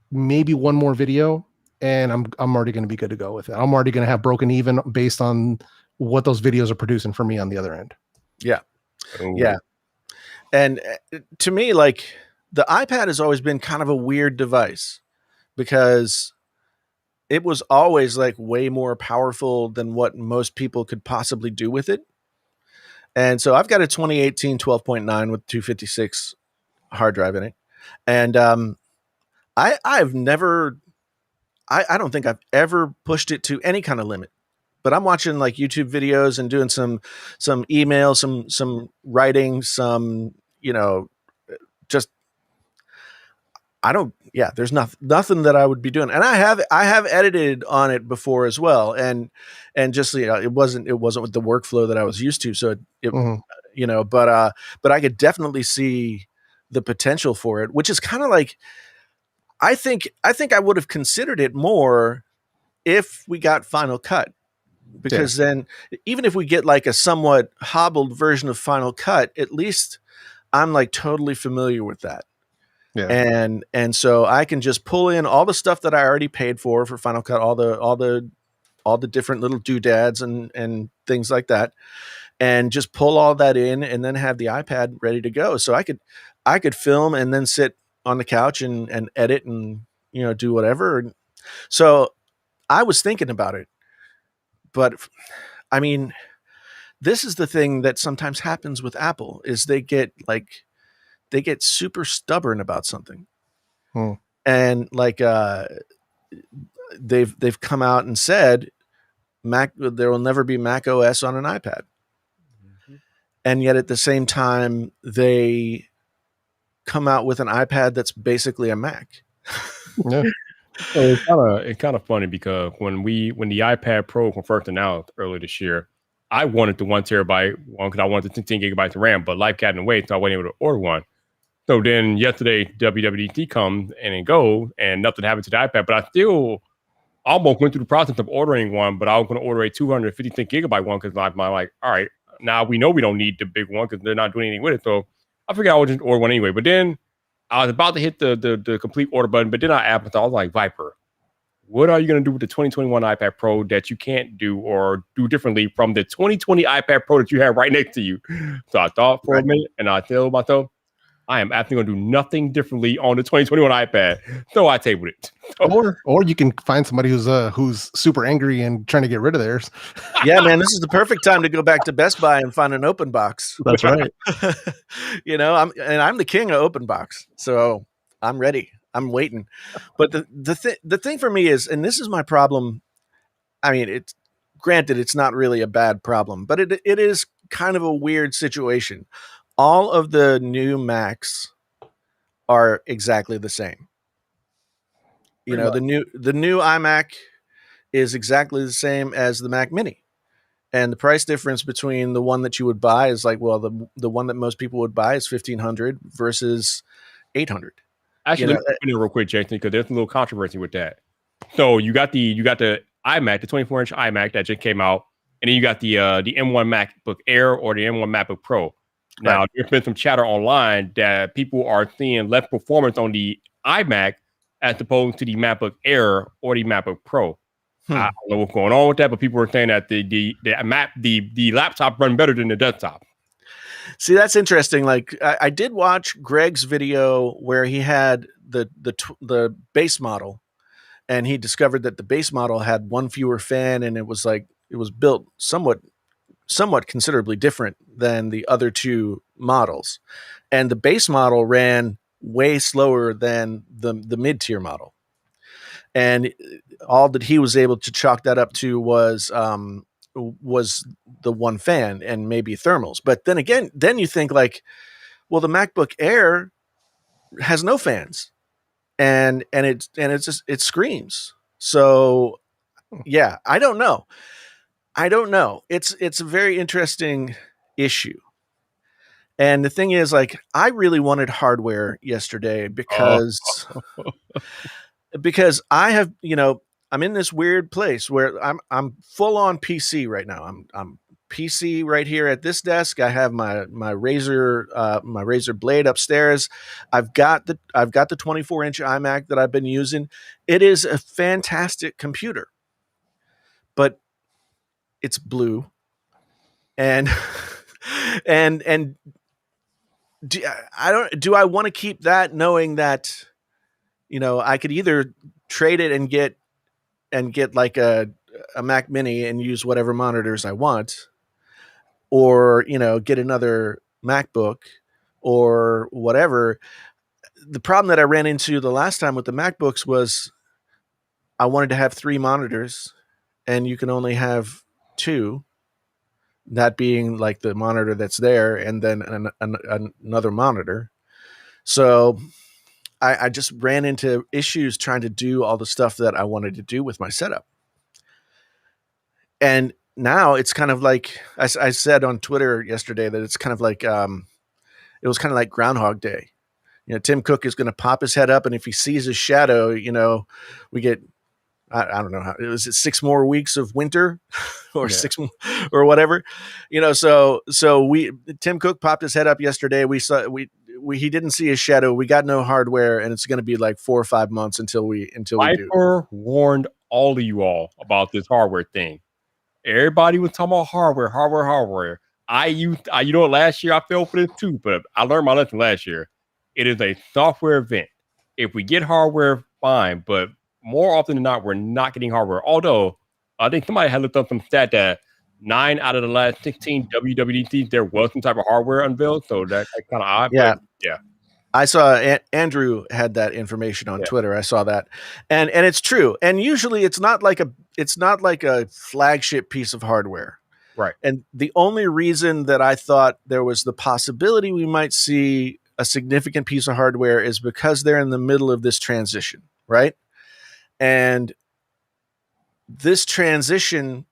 maybe one more video, and I'm already going to be good to go with it. I'm already going to have broken even based on what those videos are producing for me on the other end. Yeah. Ooh. Yeah. And to me, like, the iPad has always been kind of a weird device because it was always like way more powerful than what most people could possibly do with it. And so I've got a 2018 12.9 with 256 hard drive in it. And I've never, I don't think I've ever pushed it to any kind of limit. But I'm watching like YouTube videos and doing some email, some writing, some, just, I don't, there's nothing that I would be doing. And I have edited on it before as well. And just, it wasn't with the workflow that I was used to. So but I could definitely see the potential for it, which is kind of like, I think I would have considered it more if we got Final Cut, because then even if we get like a somewhat hobbled version of Final Cut, at least I'm like totally familiar with that. Yeah. And so I can just pull in all the stuff that I already paid for Final Cut, all the different little doodads and things like that, and just pull all that in and then have the iPad ready to go. So I could film and then sit on the couch and edit and, do whatever. So I was thinking about it, but I mean, this is the thing that sometimes happens with Apple is they get super stubborn about something. And like, they've come out and said there will never be Mac OS on an iPad. And yet at the same time, they come out with an iPad that's basically a Mac. Yeah. So it's kind of funny because when the iPad Pro was first announced earlier this year, I wanted the 1 terabyte one because I wanted the 10 gigabytes of RAM, but life got in the way, so I wasn't able to order one. So then yesterday, WWDC comes and it goes, and nothing happened to the iPad, but I still almost went through the process of ordering one, but I was going to order a 256 gigabyte one because I'm like, all right, now we know we don't need the big one because they're not doing anything with it. So I figured I would just order one anyway. But then I was about to hit the complete order button, but then I was like, Viper, what are you going to do with the 2021 iPad Pro that you can't do or do differently from the 2020 iPad Pro that you have right next to you? So I thought for a minute, and I told myself, I am absolutely going to do nothing differently on the 2021 iPad. So I tabled it. Or you can find somebody who's super angry and trying to get rid of theirs. Yeah, man, this is the perfect time to go back to Best Buy and find an open box. That's right. I'm the king of open box, so I'm ready. I'm waiting. But the thing for me is, and this is my problem. I mean, it's granted, it's not really a bad problem, but it is kind of a weird situation. All of the new Macs are exactly the same. The new iMac is exactly the same as the Mac Mini. And the price difference between the one that you would buy is like, well, the one that most people would buy is $1,500 versus $800. Actually, let me real quick, Jason, because there's a little controversy with that. So you got the iMac, the 24-inch iMac that just came out, and then you got the M1 MacBook Air or the M1 MacBook Pro. Now, there's been some chatter online that people are seeing less performance on the iMac as opposed to the MacBook Air or the MacBook Pro. I don't know what's going on with that, but people are saying that the laptop run better than the desktop. See, that's interesting. Like, I did watch Greg's video where he had the base model, and he discovered that the base model had one fewer fan, and it was built somewhat somewhat considerably different than the other two models. And the base model ran way slower than the mid-tier model. And all that he was able to chalk that up to was the one fan and maybe thermals. But then again, then you think like, well, the MacBook Air has no fans, and it's just, it screams. So yeah, I don't know. It's a very interesting issue. And the thing is, like, I really wanted hardware yesterday because I have, I'm in this weird place where I'm full on PC right now. I'm PC right here at this desk. I have my Razer Blade upstairs. I've got the 24-inch iMac that I've been using. It is a fantastic computer, but it's blue, and do I want to keep that, knowing that I could either trade it and get like a Mac Mini and use whatever monitors I want, or get another MacBook or whatever. The problem that I ran into the last time with the MacBooks was I wanted to have 3 monitors, and you can only have 2. That being like the monitor that's there, and then another monitor. So I just ran into issues trying to do all the stuff that I wanted to do with my setup. And now it's kind of like I said on Twitter yesterday that it's kind of like it was kind of like Groundhog Day. Tim Cook is going to pop his head up, and if he sees his shadow, we get I don't know how it was, 6 more weeks of winter or 6 or whatever, so Tim Cook popped his head up yesterday. He didn't see his shadow. We got no hardware, and it's going to be like 4 or 5 months until we do. Viper warned all of you all about this hardware thing. Everybody was talking about hardware. Last year I fell for this too, but I learned my lesson last year. It is a software event. If we get hardware, fine, but more often than not, we're not getting hardware. Although I think somebody had looked up some stat that 9 out of the last 16 WWDC, there was some type of hardware unveiled. So that's kind of odd. Yeah. But yeah. I saw Andrew had that information on Twitter. I saw that, and it's true. And usually it's not like a flagship piece of hardware, right? And the only reason that I thought there was the possibility we might see a significant piece of hardware is because they're in the middle of this transition, right? And this transition,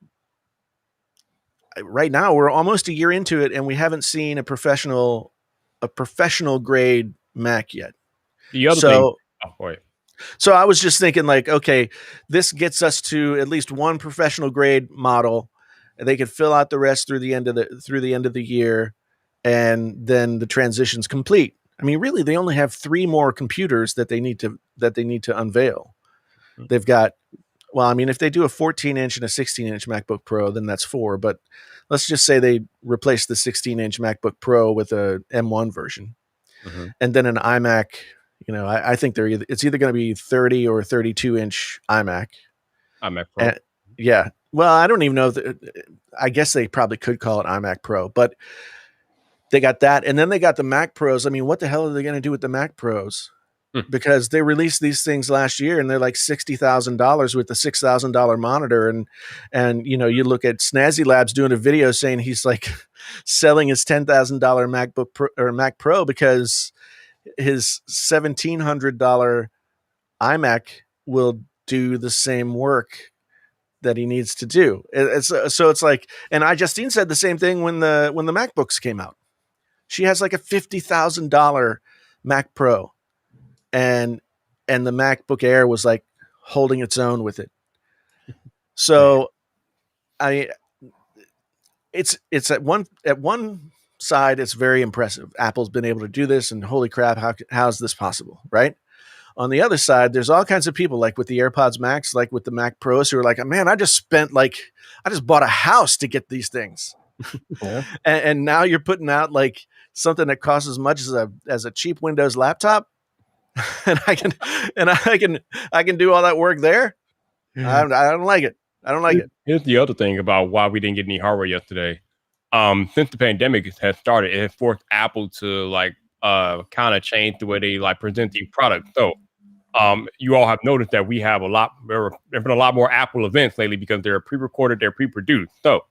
right now, we're almost a year into it, and we haven't seen a professional grade Mac yet. The other thing. So I was just thinking, like, okay, this gets us to at least one professional grade model. They could fill out the rest through the end of the year, and then the transition's complete. I mean, really, they only have 3 more computers that they need to unveil. They've got, well, I mean, if they do a 14-inch and a 16-inch MacBook Pro, then that's 4. But let's just say they replace the 16-inch MacBook Pro with a M1 version, and then an iMac. I think it's either going to be 30 or 32-inch iMac. iMac Pro. And, yeah. Well, I don't even know. I guess they probably could call it iMac Pro, but they got that, and then they got the Mac Pros. I mean, what the hell are they going to do with the Mac Pros? Because they released these things last year, and they're like $60,000 with the $6,000 monitor, and you look at Snazzy Labs doing a video saying he's like selling his $10,000 MacBook Pro, or Mac Pro, because his $1,700 iMac will do the same work that he needs to do. So it's like, and Justine said the same thing when the MacBooks came out. She has like a $50,000 Mac Pro. And the MacBook Air was like holding its own with it. So it's at one side, it's very impressive. Apple's been able to do this, and holy crap, how's this possible, right? On the other side, there's all kinds of people, like with the AirPods Max, like with the Mac Pros, who are like, man, I just bought a house to get these things. And now you're putting out like something that costs as much as a cheap Windows laptop. And I can do all that work there. I don't like it. Here's the other thing about why we didn't get any hardware yesterday. since the pandemic has started, it has forced Apple to like kind of change the way they like present these products. So you all have noticed that there have been a lot more Apple events lately because they're pre-recorded, they're pre-produced. So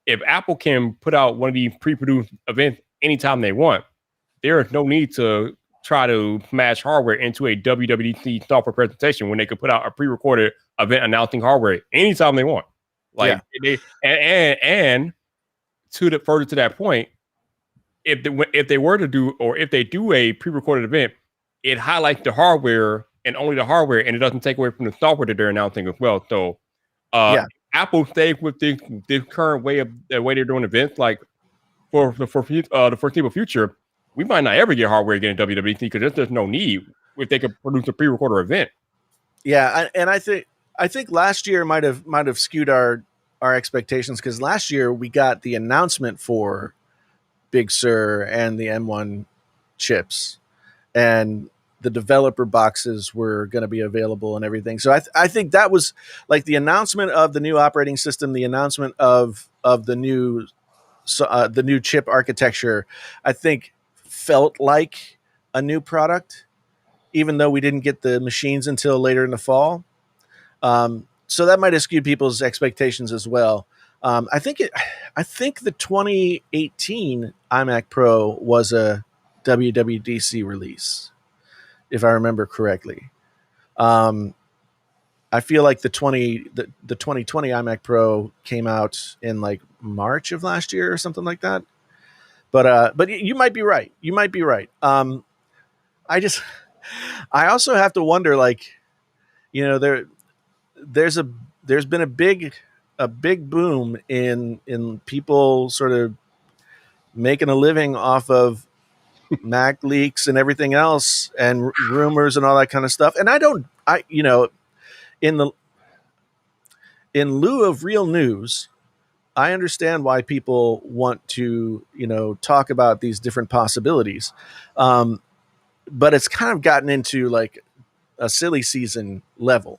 if Apple can put out one of these pre-produced events anytime they want, there is no need to try to smash hardware into a WWDC software presentation when they could put out a pre-recorded event announcing hardware anytime they want. Like and further to that point, if they were to do, or if they do a pre-recorded event, it highlights the hardware and only the hardware, and it doesn't take away from the software that they're announcing as well. So, Apple stays with the current way they're doing events, like for the foreseeable future, we might not ever get hardware again in WWDC because there's just no need if they could produce a pre-recorder event. Yeah, and I think last year might have skewed our expectations, because last year we got the announcement for Big Sur and the M1 chips, and the developer boxes were going to be available and everything. So I think that was like the announcement of the new operating system, the announcement of the new chip architecture, I think felt like a new product, even though we didn't get the machines until later in the fall. So that might have skewed people's expectations as well. I think the 2018 iMac Pro was a WWDC release, if I remember correctly. I feel like the 2020 iMac Pro came out in like March of last year or something like that. But you might be right. You might be right. I also have to wonder, like, you know, there's been a big boom in people sort of making a living off of Mac leaks and everything else, and rumors and all that kind of stuff. And in lieu of real news, I understand why people want to, talk about these different possibilities. But it's kind of gotten into like a silly season level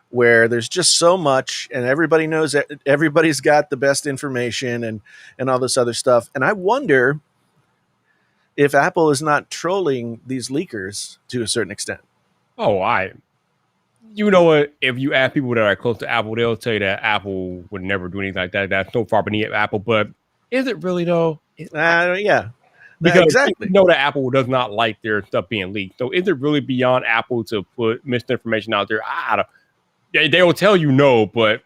where there's just so much, and everybody knows that everybody's got the best information and all this other stuff. And I wonder if Apple is not trolling these leakers to a certain extent. You know what? If you ask people that are close to Apple, they'll tell you that Apple would never do anything like that. That's so far beneath Apple. But is it really though? Yeah. Because exactly. you know that Apple does not like their stuff being leaked. So is it really beyond Apple to put misinformation out there? They will tell you no, but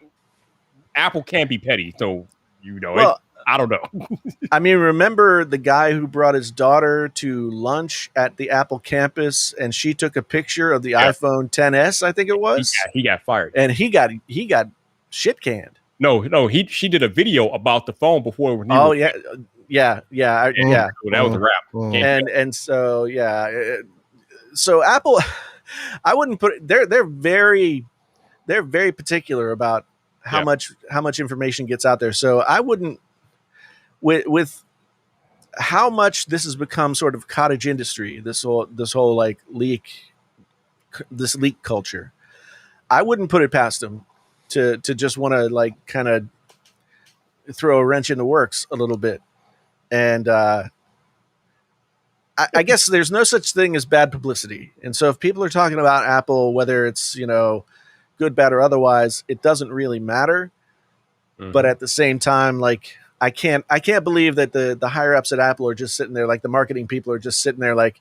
Apple can't be petty. So, I don't know. I mean, remember the guy who brought his daughter to lunch at the Apple campus, and she took a picture of the iPhone XS, I think it was? He got fired. And he got shit canned. No, she did a video about the phone before it was. Oh, yeah. Yeah. So that was a wrap. And so, yeah. So Apple, I wouldn't put it, they're very particular about how much information gets out there. So I wouldn't, with how much this has become sort of cottage industry, this whole like leak culture, I wouldn't put it past them to just want to like kind of throw a wrench in the works a little bit. And I guess there's no such thing as bad publicity. And so if people are talking about Apple, whether it's, good, bad, or otherwise, it doesn't really matter. Mm-hmm. But at the same time, like, I can't believe that the higher ups at Apple are just sitting there, like the marketing people are just sitting there like,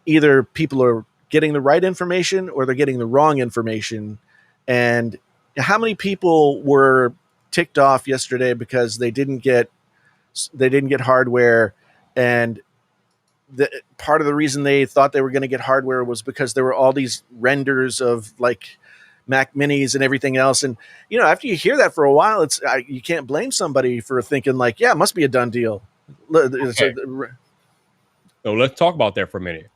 either people are getting the right information or they're getting the wrong information. And how many people were ticked off yesterday because they didn't get hardware, and part of the reason they thought they were going to get hardware was because there were all these renders of like Mac Minis and everything else. And, after you hear that for a while, you can't blame somebody for thinking like, yeah, it must be a done deal. Okay. So let's talk about that for a minute.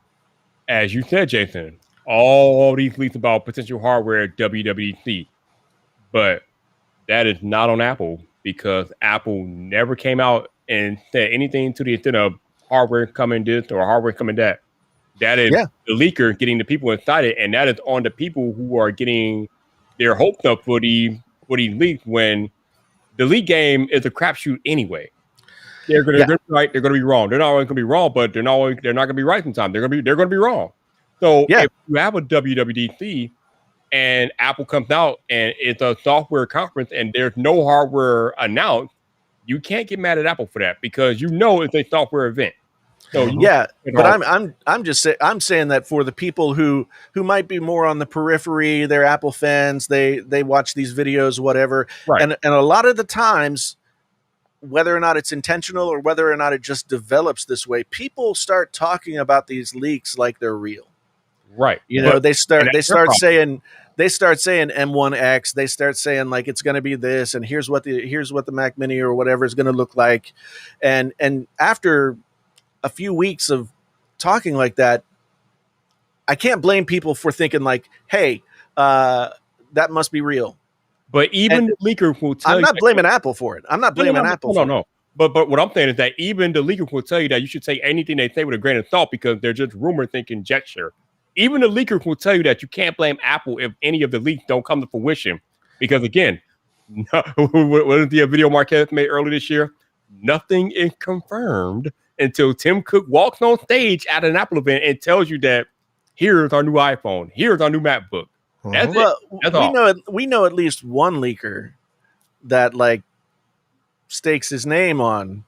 As you said, Jason, all these leaks about potential hardware at WWDC, but that is not on Apple, because Apple never came out and said anything to the extent of hardware coming this or hardware coming that. That is the leaker getting the people excited, and that is on the people who are getting their hopes up for the leaks when the league game is a crapshoot anyway. They're going to be right. They're going to be wrong. They're not always going to be wrong, but they're not going to be right sometimes. They're going to be wrong. So if you have a WWDC and Apple comes out and it's a software conference and there's no hardware announced, you can't get mad at Apple for that because it's a software event. So but I'm saying that for the people who might be more on the periphery, they're Apple fans, they watch these videos, whatever, right. And a lot of the times, whether or not it's intentional or whether or not it just develops this way, people start talking about these leaks like they're real. Right. They start saying M1X, they start saying like it's going to be this, and here's what the Mac Mini or whatever is going to look like, and after a few weeks of talking like that, I can't blame people for thinking like, hey, that must be real. But even the leaker will tell you. I'm not blaming Apple for it. I'm not blaming Apple for it. But what I'm saying is that even the leaker will tell you that you should take anything they say with a grain of salt because they're just rumor thinking conjecture. Even the leaker will tell you that you can't blame Apple if any of the leaks don't come to fruition. Because again, what was the video Marquez made earlier this year? Nothing is confirmed until Tim Cook walks on stage at an Apple event and tells you that here's our new iPhone, here's our new MacBook. That's it. That's all. We know at least one leaker that like stakes his name on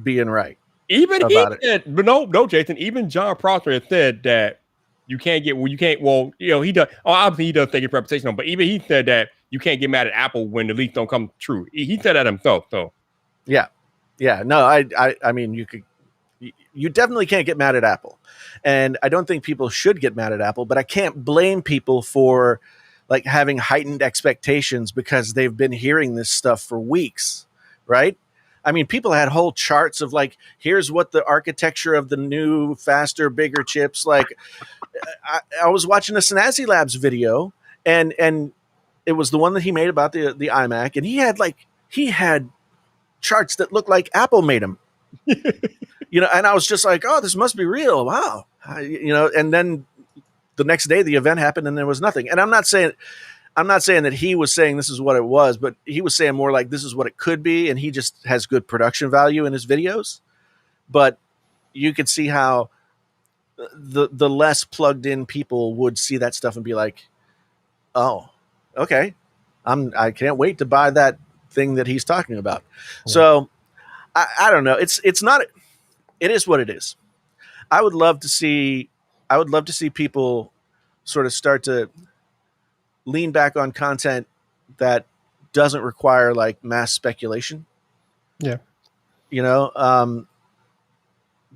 being right. Even he said, but no, Jason. Even John Prosser has said that you can't get he does. Obviously, he does take it for reputation, but even he said that you can't get mad at Apple when the leaks don't come true. He said that himself. So yeah. No, I mean, you definitely can't get mad at Apple, and I don't think people should get mad at Apple. But I can't blame people for like having heightened expectations because they've been hearing this stuff for weeks, right? I mean, people had whole charts of like, here's what the architecture of the new, faster, bigger chips. Like, I was watching a Snazzy Labs video, and it was the one that he made about the iMac, and he had charts that looked like Apple made them. And I was just like, oh, this must be real. Wow. And then the next day the event happened and there was nothing. And I'm not saying that he was saying this is what it was, but he was saying more like this is what it could be. And he just has good production value in his videos. But you could see how the less plugged in people would see that stuff and be like, oh, okay. I can't wait to buy that thing that he's talking about. Yeah. So I don't know. It's not, it is what it is. I would love to see people sort of start to lean back on content that doesn't require like mass speculation. Yeah. There's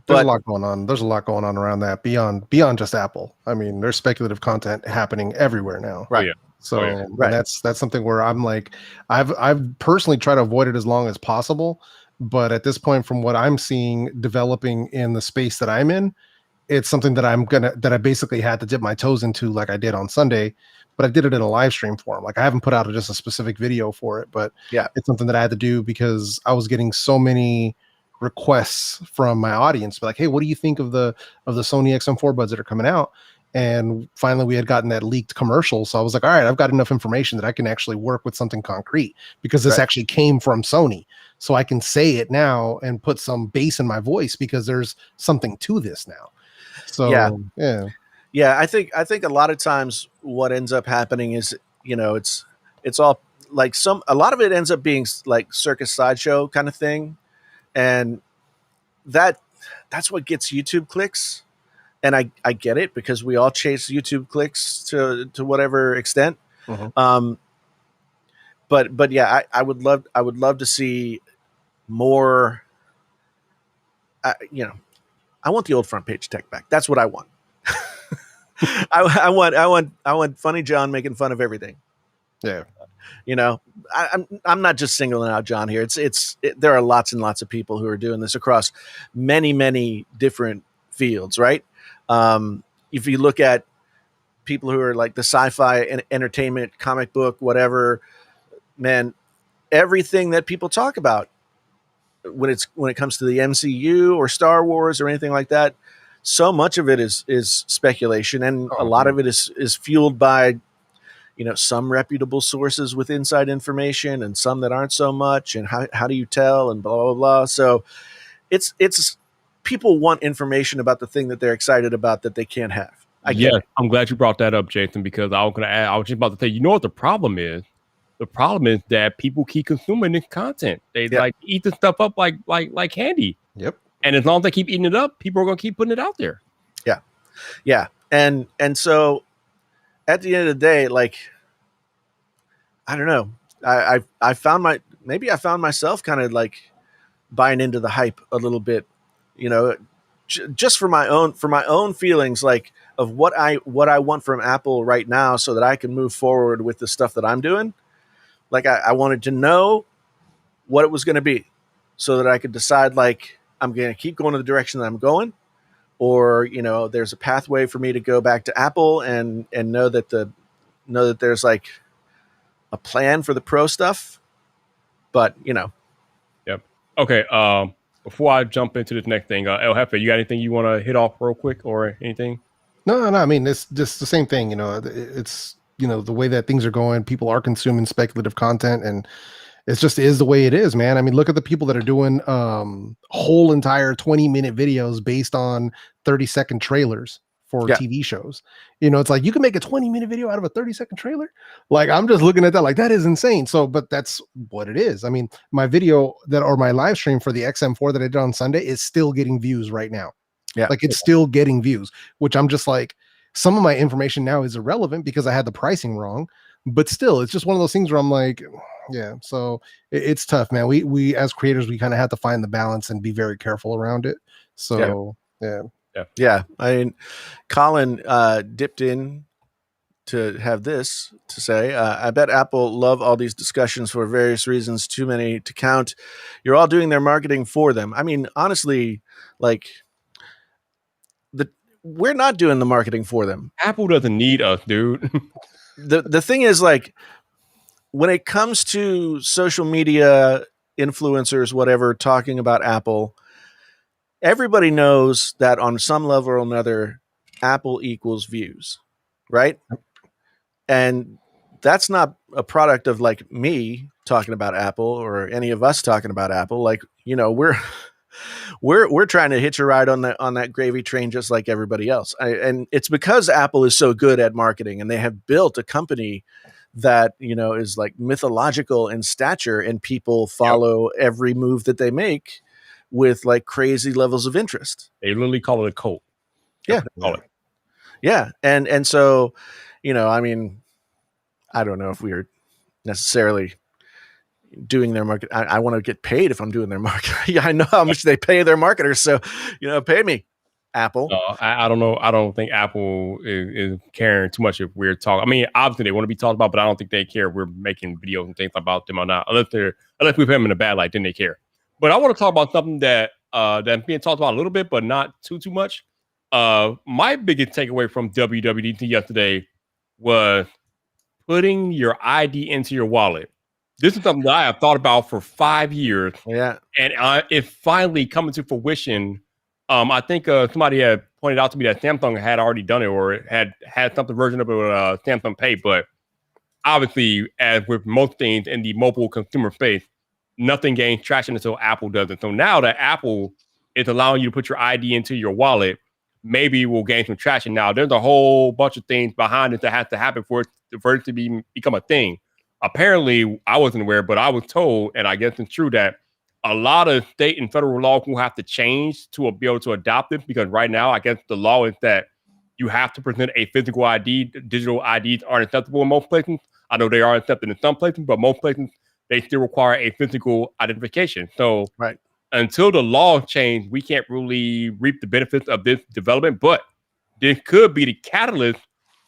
a lot going on. There's a lot going on around that beyond just Apple. I mean, there's speculative content happening everywhere now. Right. Yeah. So that's something where I'm like, I've personally tried to avoid it as long as possible. But at this point, from what I'm seeing developing in the space that I'm in, it's something that I basically had to dip my toes into like I did on Sunday, but I did it in a live stream form. Like I haven't put out just a specific video for it, but it's something that I had to do because I was getting so many requests from my audience, like, hey, what do you think of the Sony XM4 buds that are coming out? And finally we had gotten that leaked commercial. So I was like, all right, I've got enough information that I can actually work with something concrete because this actually came from Sony. So I can say it now and put some bass in my voice because there's something to this now. So yeah. I think a lot of times what ends up happening is, it's all like a lot of it ends up being like circus sideshow kind of thing. And that's what gets YouTube clicks. And I get it because we all chase YouTube clicks to whatever extent. Mm-hmm. But yeah, I would love to see more. I want the old front page tech back. That's what I want. I want Funny John making fun of everything. Yeah. I'm not just singling out John here. There are lots and lots of people who are doing this across many, many different fields, right? If you look at people who are like the sci-fi and entertainment, comic book, whatever, man, everything that people talk about when it comes to the MCU or Star Wars or anything like that, so much of it is speculation, and a lot of it is fueled by, some reputable sources with inside information and some that aren't so much, and how do you tell, and blah blah blah. So it's people want information about the thing that they're excited about that they can't have. I get it. I'm glad you brought that up, Jason, because I was just about to say, you know what the problem is? The problem is that people keep consuming this content. They like eat the stuff up like candy. Yep. And as long as they keep eating it up, people are going to keep putting it out there. Yeah. And so at the end of the day, like, I don't know. I found myself kind of like buying into the hype a little bit, just for my own feelings, like of what I want from Apple right now, so that I can move forward with the stuff that I'm doing. Like I wanted to know what it was going to be, so that I could decide, like, I'm going to keep going in the direction that I'm going, or there's a pathway for me to go back to Apple and know that there's like a plan for the pro stuff. But Yep. Okay. Before I jump into this next thing, El Jefe, you got anything you want to hit off real quick or anything? No. I mean, it's just the same thing. It's the way that things are going. People are consuming speculative content, and it's just is the way it is, man. I mean, look at the people that are doing whole entire 20-minute videos based on 30-second trailers for TV shows. It's like you can make a 20-minute video out of a 30-second trailer. Like, I'm just looking at that like, that is insane. So, but that's what it is. I mean, my video or my live stream for the XM4 that I did on Sunday is still getting views right now. Yeah. Like, it's still getting views, which I'm just like, some of my information now is irrelevant because I had the pricing wrong, but still, it's just one of those things where I'm like, yeah. So it's tough, man. We as creators, we kind of have to find the balance and be very careful around it. So yeah. I mean, Colin dipped in to have this to say. I bet Apple love all these discussions for various reasons, too many to count. You're all doing their marketing for them. I mean, honestly, like, we're not doing the marketing for them. Apple doesn't need us, dude. The thing is, like, when it comes to social media influencers, whatever, talking about Apple, everybody knows that on some level or another, Apple equals views, right? And that's not a product of like me talking about Apple or any of us talking about Apple. Like, we're trying to hitch a ride on that gravy train just like everybody else. And it's because Apple is so good at marketing, and they have built a company that is like mythological in stature, and people follow every move that they make with like crazy levels of interest. They literally call it a cult. Yeah. And so, I mean, I don't know if we are necessarily doing their market. I want to get paid if I'm doing their market. I know how much they pay their marketers. So, pay me, Apple. I don't know. I don't think Apple is caring too much if we're talking. I mean, obviously they want to be talked about, but I don't think they care if we're making videos and things about them or not. Unless we put them in a bad light, then they care. But I want to talk about something that's being talked about a little bit, but not too much. My biggest takeaway from WWDC yesterday was putting your ID into your wallet. This is something that I have thought about for 5 years. Yeah. And it's finally coming to fruition. I think somebody had pointed out to me that Samsung had already done it, or had something version of it with Samsung Pay. But obviously, as with most things in the mobile consumer space, nothing gains traction until Apple does it. So now that Apple is allowing you to put your ID into your wallet, maybe we'll gain some traction. Now, there's a whole bunch of things behind it that has to happen for it to become a thing. Apparently, I wasn't aware, but I was told, and I guess it's true, that a lot of state and federal law will have to change to be able to adopt it, because right now, I guess the law is that you have to present a physical ID. Digital IDs aren't acceptable in most places. I know they are accepted in some places, but most places, they still require a physical identification. So until the law change, we can't really reap the benefits of this development, but this could be the catalyst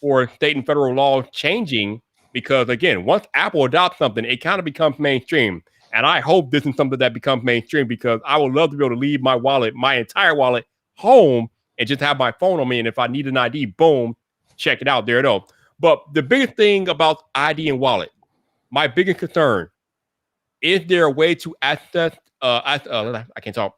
for state and federal law changing, because again, once Apple adopts something, it kind of becomes mainstream. And I hope this is something that becomes mainstream, because I would love to be able to leave my wallet, my entire wallet, home and just have my phone on me. And if I need an ID, boom, check it out. There it is. But the biggest thing about ID and wallet, my biggest concern, is there a way to access, I can't talk.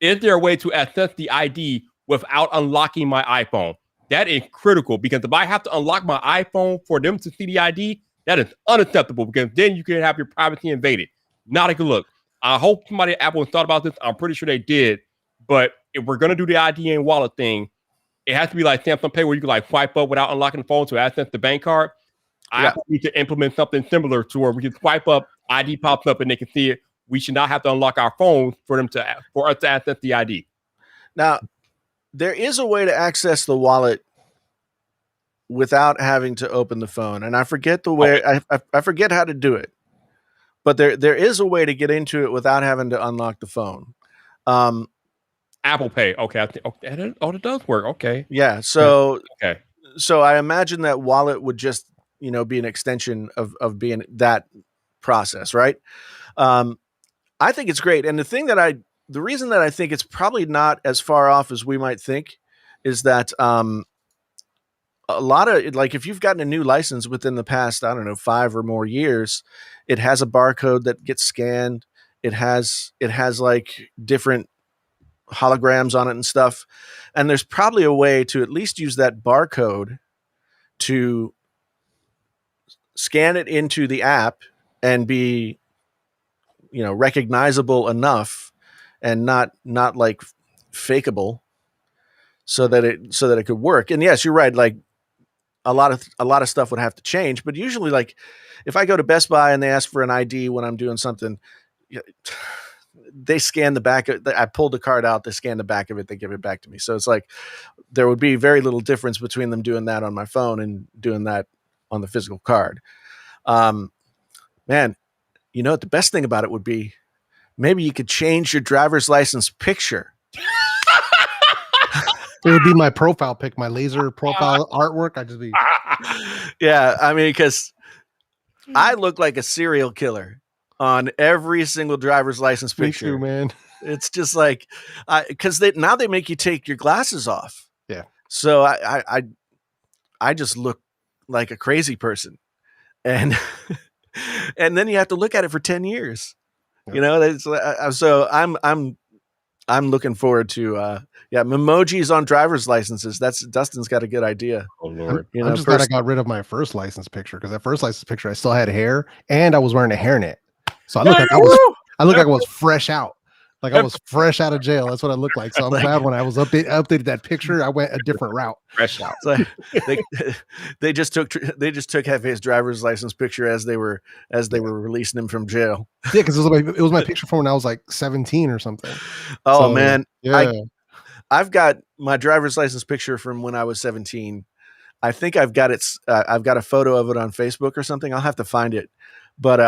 Is there a way to access the ID without unlocking my iPhone? That is critical because if I have to unlock my iPhone for them to see the ID, that is unacceptable because then you can have your privacy invaded. Not a good look. I hope somebody at Apple has thought about this. I'm pretty sure they did. But if we're going to do the ID and wallet thing, it has to be like Samsung Pay where you can like swipe up without unlocking the phone to access the bank card. Apple need to implement something similar to where we can swipe up, ID pops up, and they can see it. We should not have to unlock our phones for us to access the ID. Now, there is a way to access the wallet without having to open the phone, and I forget the way. I forget how to do it, but there is a way to get into it without having to unlock the phone. Apple Pay. Okay. It does work. Okay. Yeah. So I imagine that wallet would just be an extension of being that process, right? I think it's great, and the reason that I think it's probably not as far off as we might think is that a lot of like if you've gotten a new license within the past 5 or more years, it has a barcode that gets scanned. It has like different holograms on it and stuff, and there's probably a way to at least use that barcode to scan it into the app and be recognizable enough and not like fakeable so that it could work. And yes, you're right, like a lot of stuff would have to change, but usually like if I go to Best Buy and they ask for an ID when I'm doing something, they scan the back of I pulled the card out, they scan the back of it, they give it back to me. So it's like there would be very little difference between them doing that on my phone and doing that on the physical card. Man, the best thing about it would be maybe you could change your driver's license picture. It would be my profile pic, my laser profile artwork. I'd just be. Yeah, I mean, because I look like a serial killer on every single driver's license picture. Me too, man. It's just like, because now they make you take your glasses off. Yeah. So I just look like a crazy person, and and then you have to look at it for 10 years. Yeah. So I'm looking forward to memojis on driver's licenses. Dustin's got a good idea. Oh Lord. I'm just glad I got rid of my first license picture, because that first license picture I still had hair and I was wearing a hairnet. So I looked like I was fresh out. Like I was fresh out of jail. That's what I looked like. So I'm glad when I was updated that picture, I went a different route. Fresh out. So they just took Hefe's driver's license picture as they were releasing him from jail. Yeah, because it was my picture from when I was like 17 or something. Oh, so, man, yeah. I've got my driver's license picture from when I was 17. I think I've got it. I've got a photo of it on Facebook or something. I'll have to find it. But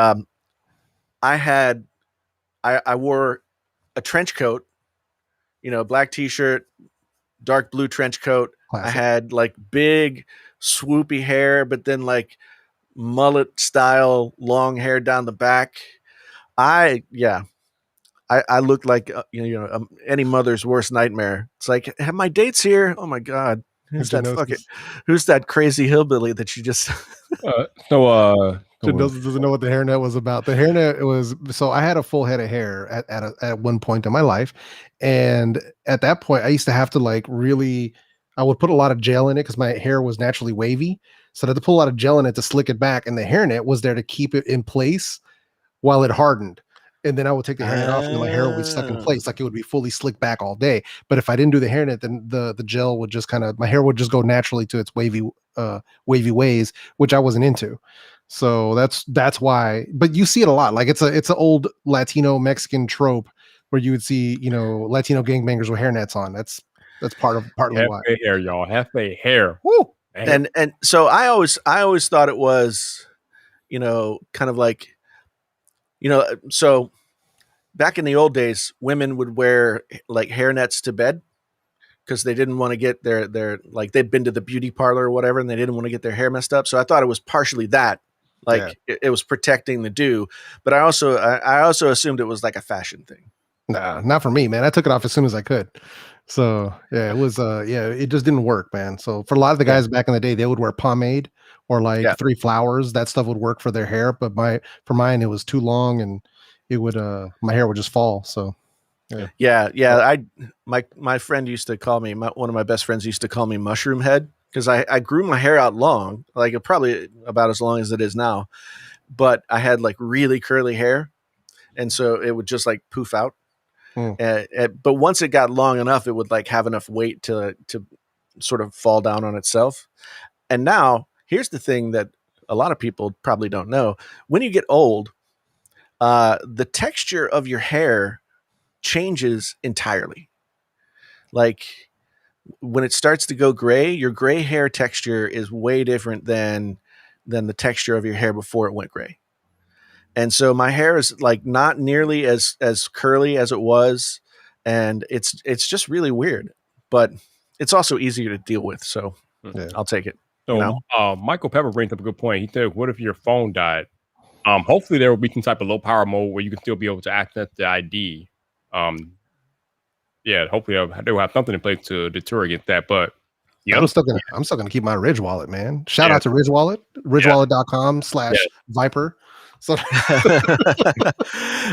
I wore a trench coat, black t-shirt, dark blue trench coat. Classic. I had like big swoopy hair, but then like mullet style long hair down the back. I looked like any mother's worst nightmare. It's like, have my dates here? Oh my God. Who's that crazy hillbilly that you just doesn't know what the hairnet was about. The hairnet was, so I had a full head of hair at one point in my life, and at that point I used to have to I would put a lot of gel in it because my hair was naturally wavy, so I had to put a lot of gel in it to slick it back, and the hairnet was there to keep it in place while it hardened. And then I would take the hairnet off and my hair would be stuck in place. Like it would be fully slicked back all day. But if I didn't do the hairnet, then the gel would just my hair would just go naturally to its wavy ways, which I wasn't into. So that's why, but you see it a lot. Like it's an old Latino Mexican trope where you would see, Latino gangbangers with hairnets on. That's partly why. Half hair, y'all. Half hair. Woo! And so I always thought it was, kind of like, so back in the old days, women would wear like hairnets to bed because they didn't want to get their like they'd been to the beauty parlor or whatever, and they didn't want to get their hair messed up. So I thought it was partially that, like it was protecting the dew. But I also assumed it was like a fashion thing. Nah, not for me, man. I took it off as soon as I could. So yeah, it was it just didn't work, man. So for a lot of the guys back in the day, they would wear pomade or like 3 flowers. That stuff would work for their hair, but for mine it was too long and it would my hair would just fall. So Yeah. My friend used to call me, one of my best friends used to call me Mushroom Head because I grew my hair out long, like probably about as long as it is now, but I had like really curly hair, and so it would just like poof out. But once it got long enough, it would like have enough weight to sort of fall down on itself. And now here's the thing that a lot of people probably don't know: when you get old, the texture of your hair changes entirely. Like when it starts to go gray, your gray hair texture is way different than the texture of your hair before it went gray. And so my hair is like not nearly as curly as it was, and it's just really weird, but it's also easier to deal with, so I'll take it. So Michael Pepper brings up a good point. He said, what if your phone died? Hopefully there will be some type of low power mode where you can still be able to access the ID. Hopefully they'll have something in place to deter against that. But I'm still gonna keep my Ridge wallet, man. Shout out to Ridge Wallet, ridgewallet.com/Viper. So,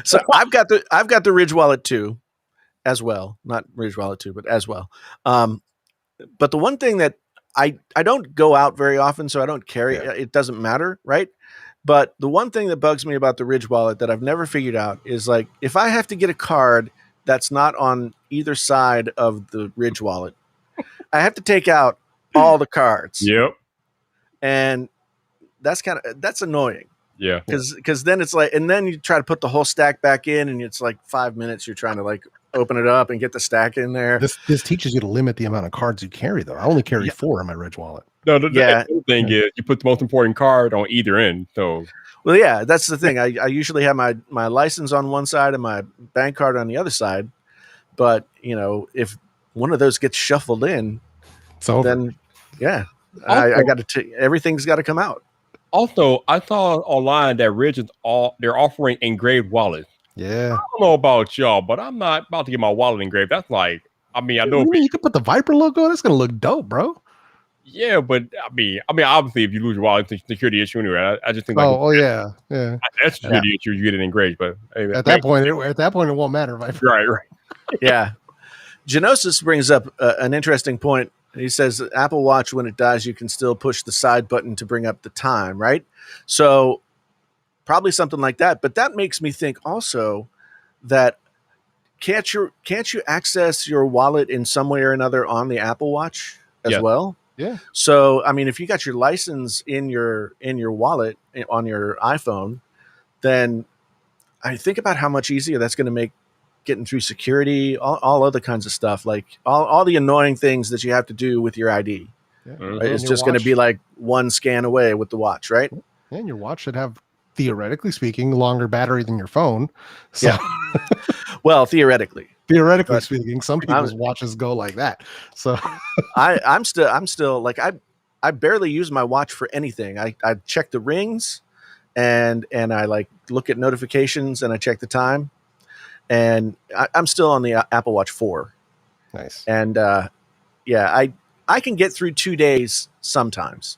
so I've got the Ridge wallet too, as well. Not Ridge wallet too, but as well. But the one thing that I don't go out very often, so I don't carry. It doesn't matter, right? But the one thing that bugs me about the Ridge wallet that I've never figured out is like if I have to get a card that's not on either side of the Ridge wallet, I have to take out all the cards. Yep. And that's annoying. Yeah. Because then it's like, and then you try to put the whole stack back in, and it's like 5 minutes. You're trying to like open it up and get the stack in there. This teaches you to limit the amount of cards you carry, though. I only carry 4 in my Ridge wallet. No, the thing is, you put the most important card on either end. So, well, yeah, that's the thing. I usually have my license on one side and my bank card on the other side. But if one of those gets shuffled in, then I got to everything's got to come out. Also, I saw online that Ridge they're offering engraved wallets. Yeah, I don't know about y'all, but I'm not about to get my wallet engraved. That's like, I know you can put the Viper logo. That's gonna look dope, bro. Yeah, but I mean, obviously, if you lose your wallet, it's a security issue anyway. I just think, that's a security issue. You get it engraved, but at that point, it won't matter. Viper. Right. Yeah. Genosis brings up an interesting point. He says Apple Watch, when it dies, you can still push the side button to bring up the time, right? So probably something like that. But that makes me think also that can't you access your wallet in some way or another on the Apple Watch as well? Yeah. So I mean, if you got your license in your wallet on your iPhone, then I think about how much easier that's going to make getting through security, all other kinds of stuff, like all the annoying things that you have to do with your ID. Yeah. Right? It's just going to be like one scan away with the watch, right? And your watch should have, theoretically speaking, longer battery than your phone. So. Yeah. Well, theoretically speaking, some people's watches go like that. So I'm still like I barely use my watch for anything. I check the rings, and I like look at notifications, and I check the time. And I'm still on the Apple Watch 4. Nice. And I can get through 2 days sometimes,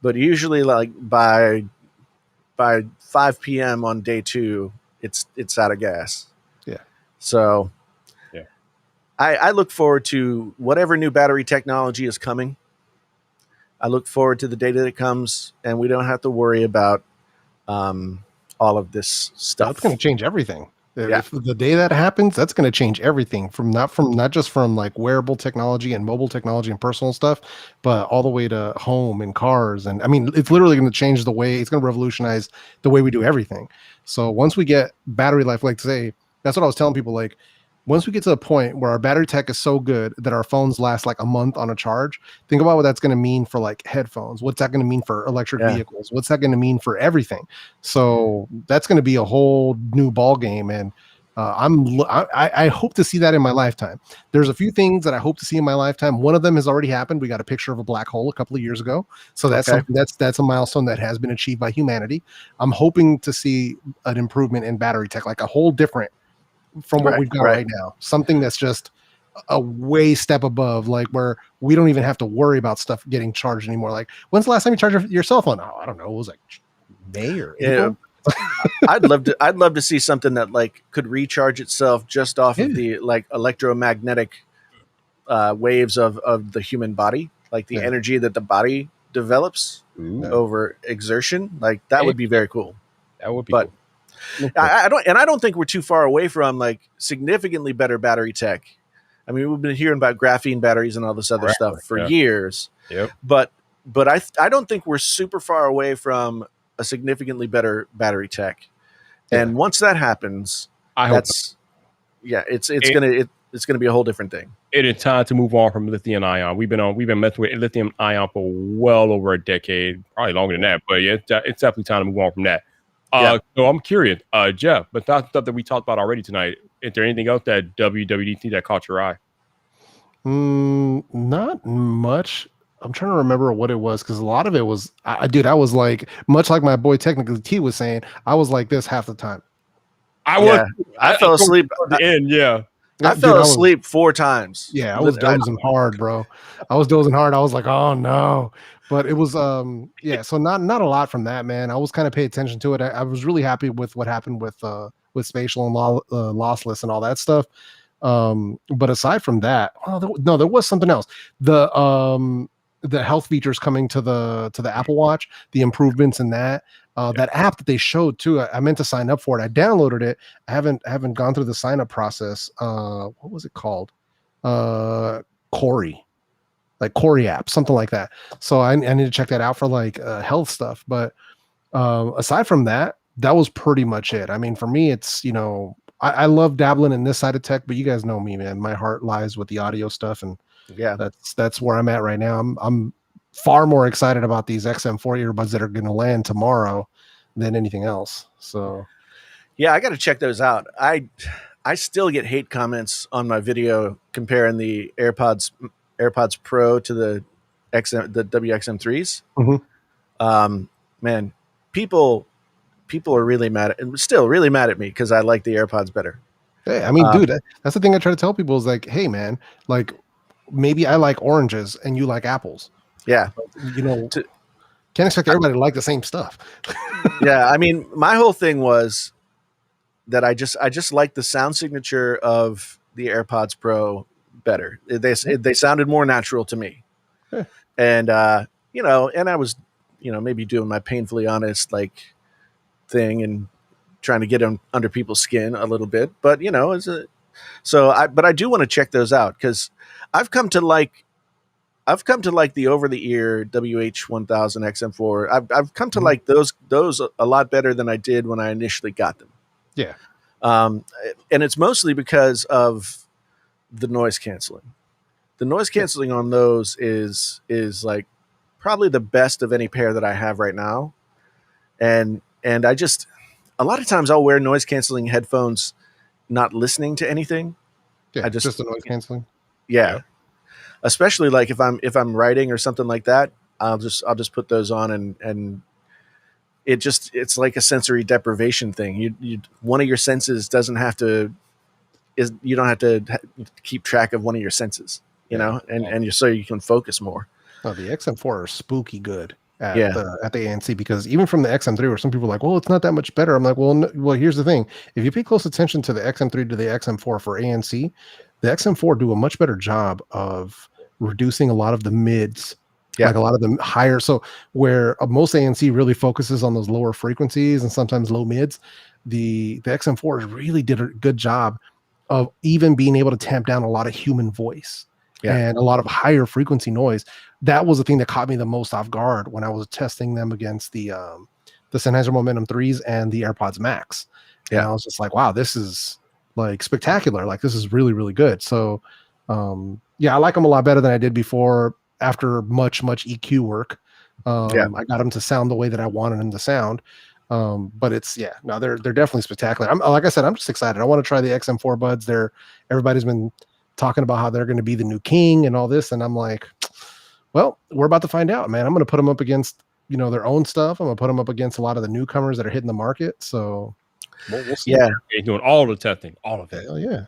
but usually like by 5 p.m. on day 2, it's out of gas. Yeah. So I look forward to whatever new battery technology is coming. I look forward to the day that it comes, and we don't have to worry about all of this stuff. That's going to change everything. If the day that happens, that's going to change everything not just from like wearable technology and mobile technology and personal stuff, but all the way to home and cars. And I mean, it's literally going to change the way, it's going to revolutionize the way we do everything. So once we get battery life, like say, that's what I was telling people, like once we get to the point where our battery tech is so good that our phones last like a month on a charge, think about what that's going to mean for like headphones. What's that going to mean for electric vehicles? What's that going to mean for everything? So that's going to be a whole new ball game. And I hope to see that in my lifetime. There's a few things that I hope to see in my lifetime. One of them has already happened. We got a picture of a black hole a couple of years ago. So that's something that's a milestone that has been achieved by humanity. I'm hoping to see an improvement in battery tech, like a whole different from what we've got right now, something that's just a way step above, like where we don't even have to worry about stuff getting charged anymore. Like, when's the last time you charged your cell phone? Oh, I don't know. It was like May or April. I'd love to see something that like could recharge itself just off of the like electromagnetic waves of the human body, like the energy that the body develops over exertion. Like that would be very cool. That would be but cool. I don't think we're too far away from like significantly better battery tech. I mean, we've been hearing about graphene batteries and all this other stuff for years. Yep. But I don't think we're super far away from a significantly better battery tech. And once that happens, it's gonna be a whole different thing. It is time to move on from lithium ion. We've been messing with lithium ion for well over a decade, probably longer than that. But yeah, it's definitely time to move on from that. So I'm curious, Jeff, but that's stuff that we talked about already tonight. Is there anything else that WWDC that caught your eye? Not much. I'm trying to remember what it was because a lot of it was, I was like, much like my boy Technically T was saying, I was like this half the time. I fell asleep at the end. I fell asleep 4 times. Yeah, I was dozing hard, bro. I was dozing hard. I was like, oh no. But it was so not a lot from that, man. I was kind of paying attention to it. I was really happy with what happened with Spatial and lossless and all that stuff. But aside from that, there was something else. The health features coming to the Apple Watch, the improvements in that. That app that they showed too. I meant to sign up for it. I downloaded it. I haven't gone through the sign up process. What was it called? Corey app, something like that. So I need to check that out for like health stuff. But aside from that, that was pretty much it. I mean, for me, it's I love dabbling in this side of tech, but you guys know me, man. My heart lies with the audio stuff, and that's where I'm at right now. I'm far more excited about these XM4 earbuds that are going to land tomorrow than anything else. So, yeah, I got to check those out. I still get hate comments on my video comparing the AirPods Pro to the WXM3s. Mm-hmm. Man, people are really mad at me because I like the AirPods better. Hey, I mean, dude, that's the thing I try to tell people is like, hey, man, like maybe I like oranges and you like apples. Yeah. Can't expect everybody to like the same stuff. Yeah. I mean, my whole thing was that I just like the sound signature of the AirPods Pro better. They sounded more natural to me. Yeah. And, and I was, maybe doing my painfully honest, like thing and trying to get under people's skin a little bit, but but I do want to check those out because I've come to like the over-the-ear WH-1000 XM4. I've come to like those a lot better than I did when I initially got them. Yeah. And it's mostly because of the noise canceling. The noise canceling on those is like probably the best of any pair that I have right now. And I just, a lot of times I'll wear noise canceling headphones, not listening to anything. Yeah. Just the noise canceling. Yeah. Especially like if I'm writing or something like that, I'll just put those on and it's like a sensory deprivation thing. You one of your senses you don't have to keep track of one of your senses, and so you can focus more. Oh, the XM4 are spooky good at the ANC because even from the XM3 where some people are like, well, it's not that much better. I'm like, well, here's the thing. If you pay close attention to the XM3 to the XM4 for ANC, the XM4 do a much better job of reducing a lot of the mids, like a lot of the higher. So where most ANC really focuses on those lower frequencies and sometimes low mids, the XM4 really did a good job of even being able to tamp down a lot of human voice and a lot of higher frequency noise. That was the thing that caught me the most off guard when I was testing them against the Sennheiser Momentum 3s and the AirPods Max. And I was just like, wow, this is like spectacular. Like this is really, really good. So I like them a lot better than I did before after much EQ work. I got them to sound the way that I wanted them to sound. But they're definitely spectacular. Like I said, I'm just excited. I want to try the XM4 buds. Everybody's been talking about how they're going to be the new king and all this. And I'm like, well, we're about to find out, man. I'm going to put them up against, their own stuff. I'm going to put them up against a lot of the newcomers that are hitting the market. So we'll see. Yeah. They're doing all the testing, all of it. Hell yeah.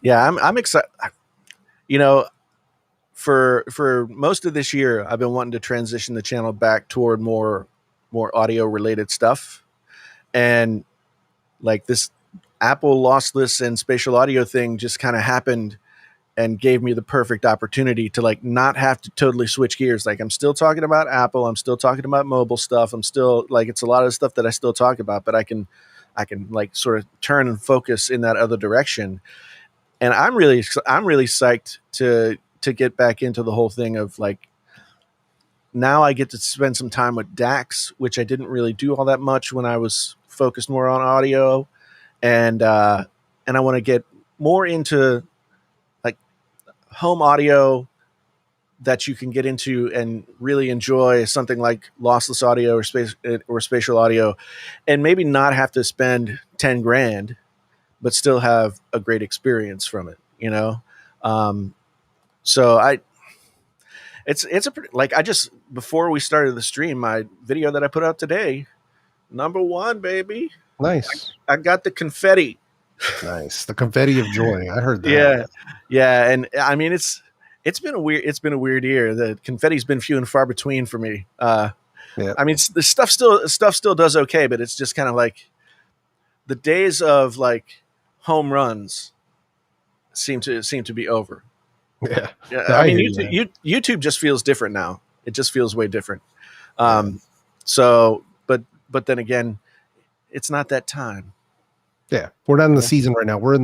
Yeah. I'm excited. For most of this year, I've been wanting to transition the channel back toward more audio related stuff. And like this Apple lossless and spatial audio thing just kind of happened and gave me the perfect opportunity to like not have to totally switch gears. Like I'm still talking about Apple, I'm still talking about mobile stuff. I'm still like, it's a lot of stuff that I still talk about, but I can like sort of turn and focus in that other direction. And I'm really psyched to get back into the whole thing of like, now I get to spend some time with DAX, which I didn't really do all that much when I was focused more on audio. And I want to get more into like home audio that you can get into and really enjoy, something like lossless audio or spatial audio, and maybe not have to spend 10 grand, but still have a great experience from it, you know? So it's a like, I just, before we started the stream, my video that I put out today, #1, baby. Nice. I got the confetti. Nice. The confetti of joy. I heard that. Yeah. Yeah. And I mean, it's been a weird year. The confetti's been few and far between for me. I mean, the stuff still does okay, but it's just kind of like the days of like home runs seem to be over. Yeah. I mean, YouTube just feels different now. It just feels way different. So, but then again, it's not that time. Yeah, we're not in the season right now. We're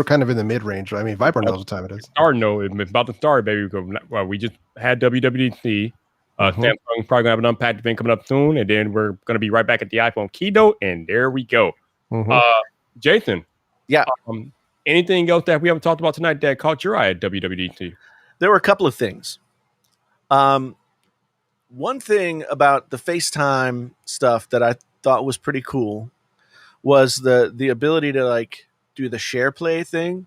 kind of in the mid range. I mean, Viper knows what time it is. It's about to start, baby. Well, we just had WWDC. Samsung probably gonna have an unpacked event coming up soon, and then we're gonna be right back at the iPhone keynote, and there we go. Jason, yeah. Anything else that we haven't talked about tonight that caught your eye at WWDC? There were a couple of things. One thing about the FaceTime stuff that I thought was pretty cool was the ability to like do the share play thing,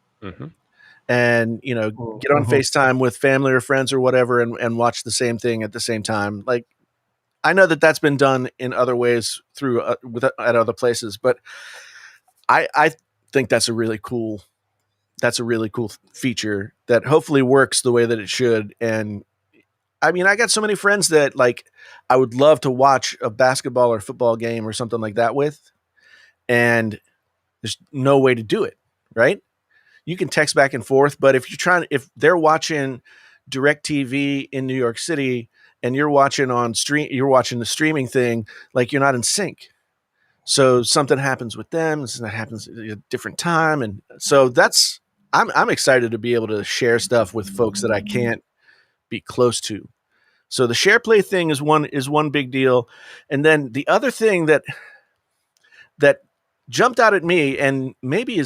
and get on FaceTime with family or friends or whatever, and watch the same thing at the same time. Like, I know that that's been done in other ways through at other places, but I think that's a really cool feature that hopefully works the way that it should. And I mean, I got so many friends that like I would love to watch a basketball or football game or something like that with, and there's no way to do it, right? You can text back and forth, but if they're watching DirecTV in New York City and you're watching the streaming thing, like, you're not in sync. So something happens with them, and that happens at a different time. And so I'm excited to be able to share stuff with folks that I can't be close to. So the share play thing is one big deal. And then the other thing that jumped out at me, and maybe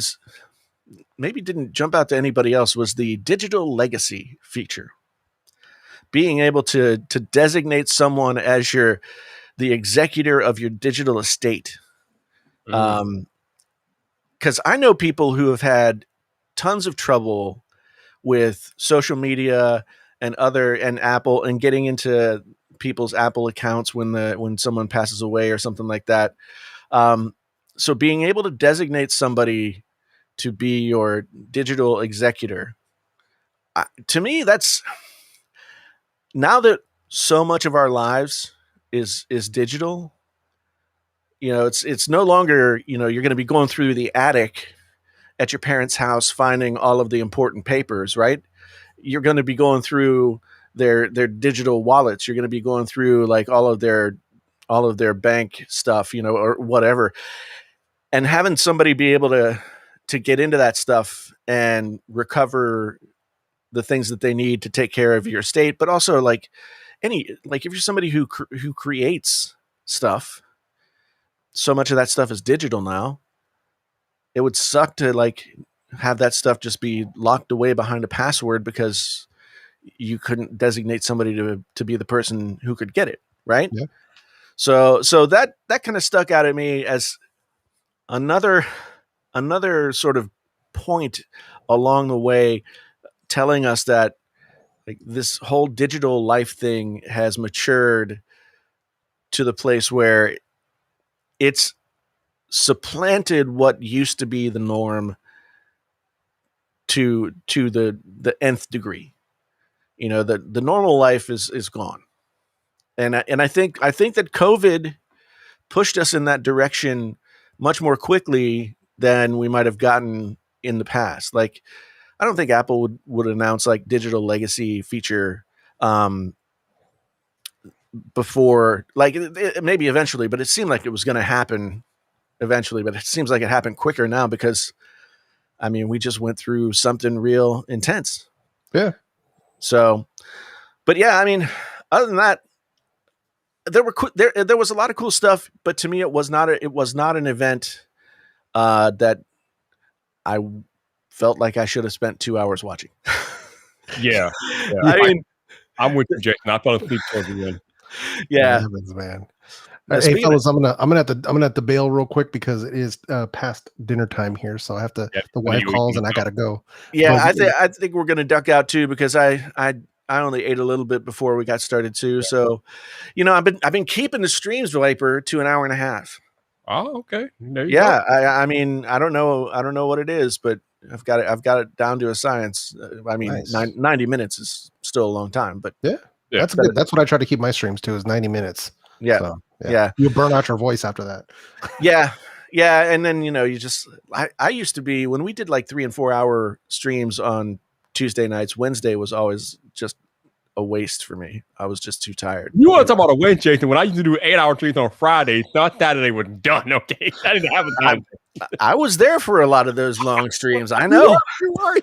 didn't jump out to anybody else, was the digital legacy feature. Being able to designate someone as the executor of your digital estate. Because I know people who have had tons of trouble with social media and Apple, and getting into people's Apple accounts when someone passes away or something like that. So being able to designate somebody to be your digital executor, to me, that's, now that so much of our lives is digital, it's no longer, you're going to be going through the attic at your parents' house finding all of the important papers, right? You're going to be going through their digital wallets. You're going to be going through like all of their bank stuff, or whatever. And having somebody be able to get into that stuff and recover the things that they need to take care of your estate, but also like if you're somebody who creates stuff, so much of that stuff is digital now. It would suck to like have that stuff just be locked away behind a password because you couldn't designate somebody to be the person who could get it, right? Yeah. So that kind of stuck out at me as another sort of point along the way, telling us that like this whole digital life thing has matured to the place where it's supplanted what used to be the norm to the nth degree. The normal life is gone. And I think that COVID pushed us in that direction much more quickly than we might have gotten in the past. Like, I don't think Apple would announce like digital legacy feature before, like maybe eventually, but it seemed like it was going to happen eventually. But it seems like it happened quicker now because, I mean, we just went through something real intense. Yeah. So, but yeah, I mean, other than that, there was a lot of cool stuff, but to me, it was not an event that I felt like I should have spent 2 hours watching. Yeah. I mean, I'm with you, Jason. I fell asleep towards the end. Yeah, Heavens, man. Now, Hey, speaking fellas, I'm gonna have to bail real quick because it is past dinner time here, so I have to. Yeah, the wife you calls can and I go. gotta go. yeah, But I think we're gonna duck out too because I only ate a little bit before we got started too. So, you know, I've been keeping the streams, Viper, to an hour and a half. Oh, okay. There you Yeah, go. I mean, I don't know what it is, but I've got it down to a science. I mean, Nice. 90 minutes is still a long time, but yeah, Yeah. that's good. That's what I try to keep my streams to, is 90 minutes. yeah, So, yeah. you burn out your voice after that. Yeah. Yeah. And then, you know, I used to be, when we did like 3 and 4 hour streams on Tuesday nights, Wednesday was always just a waste for me. I was just too tired. You want to talk about a win, Jason? When I used to do 8-hour streams on Fridays, not Saturday was done. Okay, I didn't have a time. I was there for a lot of those long streams. I know. You are.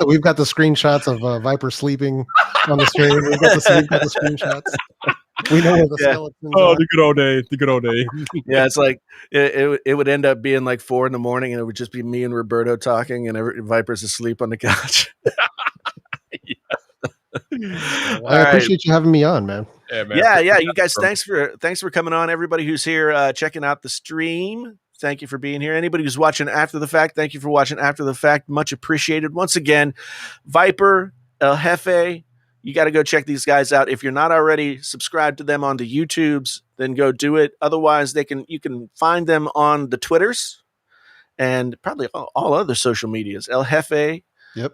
We've got the screenshots of Viper sleeping on the stream. We've got the screenshots. We know where the skeletons Oh, are. the good old days. The good old days. Yeah, it's like it would end up being like 4 a.m. and it would just be me and Roberto talking, and Viper's asleep on the couch. Well, I appreciate you having me on, man. Yeah, man. Yeah. You guys, thanks for coming on. Everybody who's here checking out the stream, thank you for being here. Anybody who's watching after the fact, thank you for watching after the fact. Much appreciated. Once again, Viper, El Jefe, you got to go check these guys out. If you're not already subscribed to them on the YouTubes, then go do it. Otherwise, you can find them on the Twitters and probably all other social medias. El Jefe. Yep.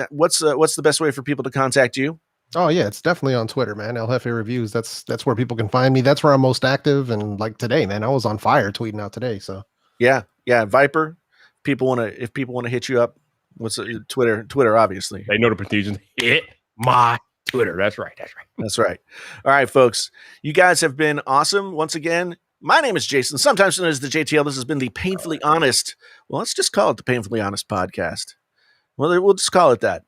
What's the best way for people to contact you? Oh yeah, it's definitely on Twitter, man. El Jefe Reviews. That's where people can find me. That's where I'm most active. And like today, man, I was on fire tweeting out today. So yeah. Viper. If people want to hit you up, what's Twitter? Twitter, obviously. They know the procedures. Hit my Twitter. That's right. That's right. All right, folks. You guys have been awesome. Once again, my name is Jason, sometimes known as the JTL. This has been the Painfully Honest. Well, let's just call it the Painfully Honest podcast. Well, we'll just call it that.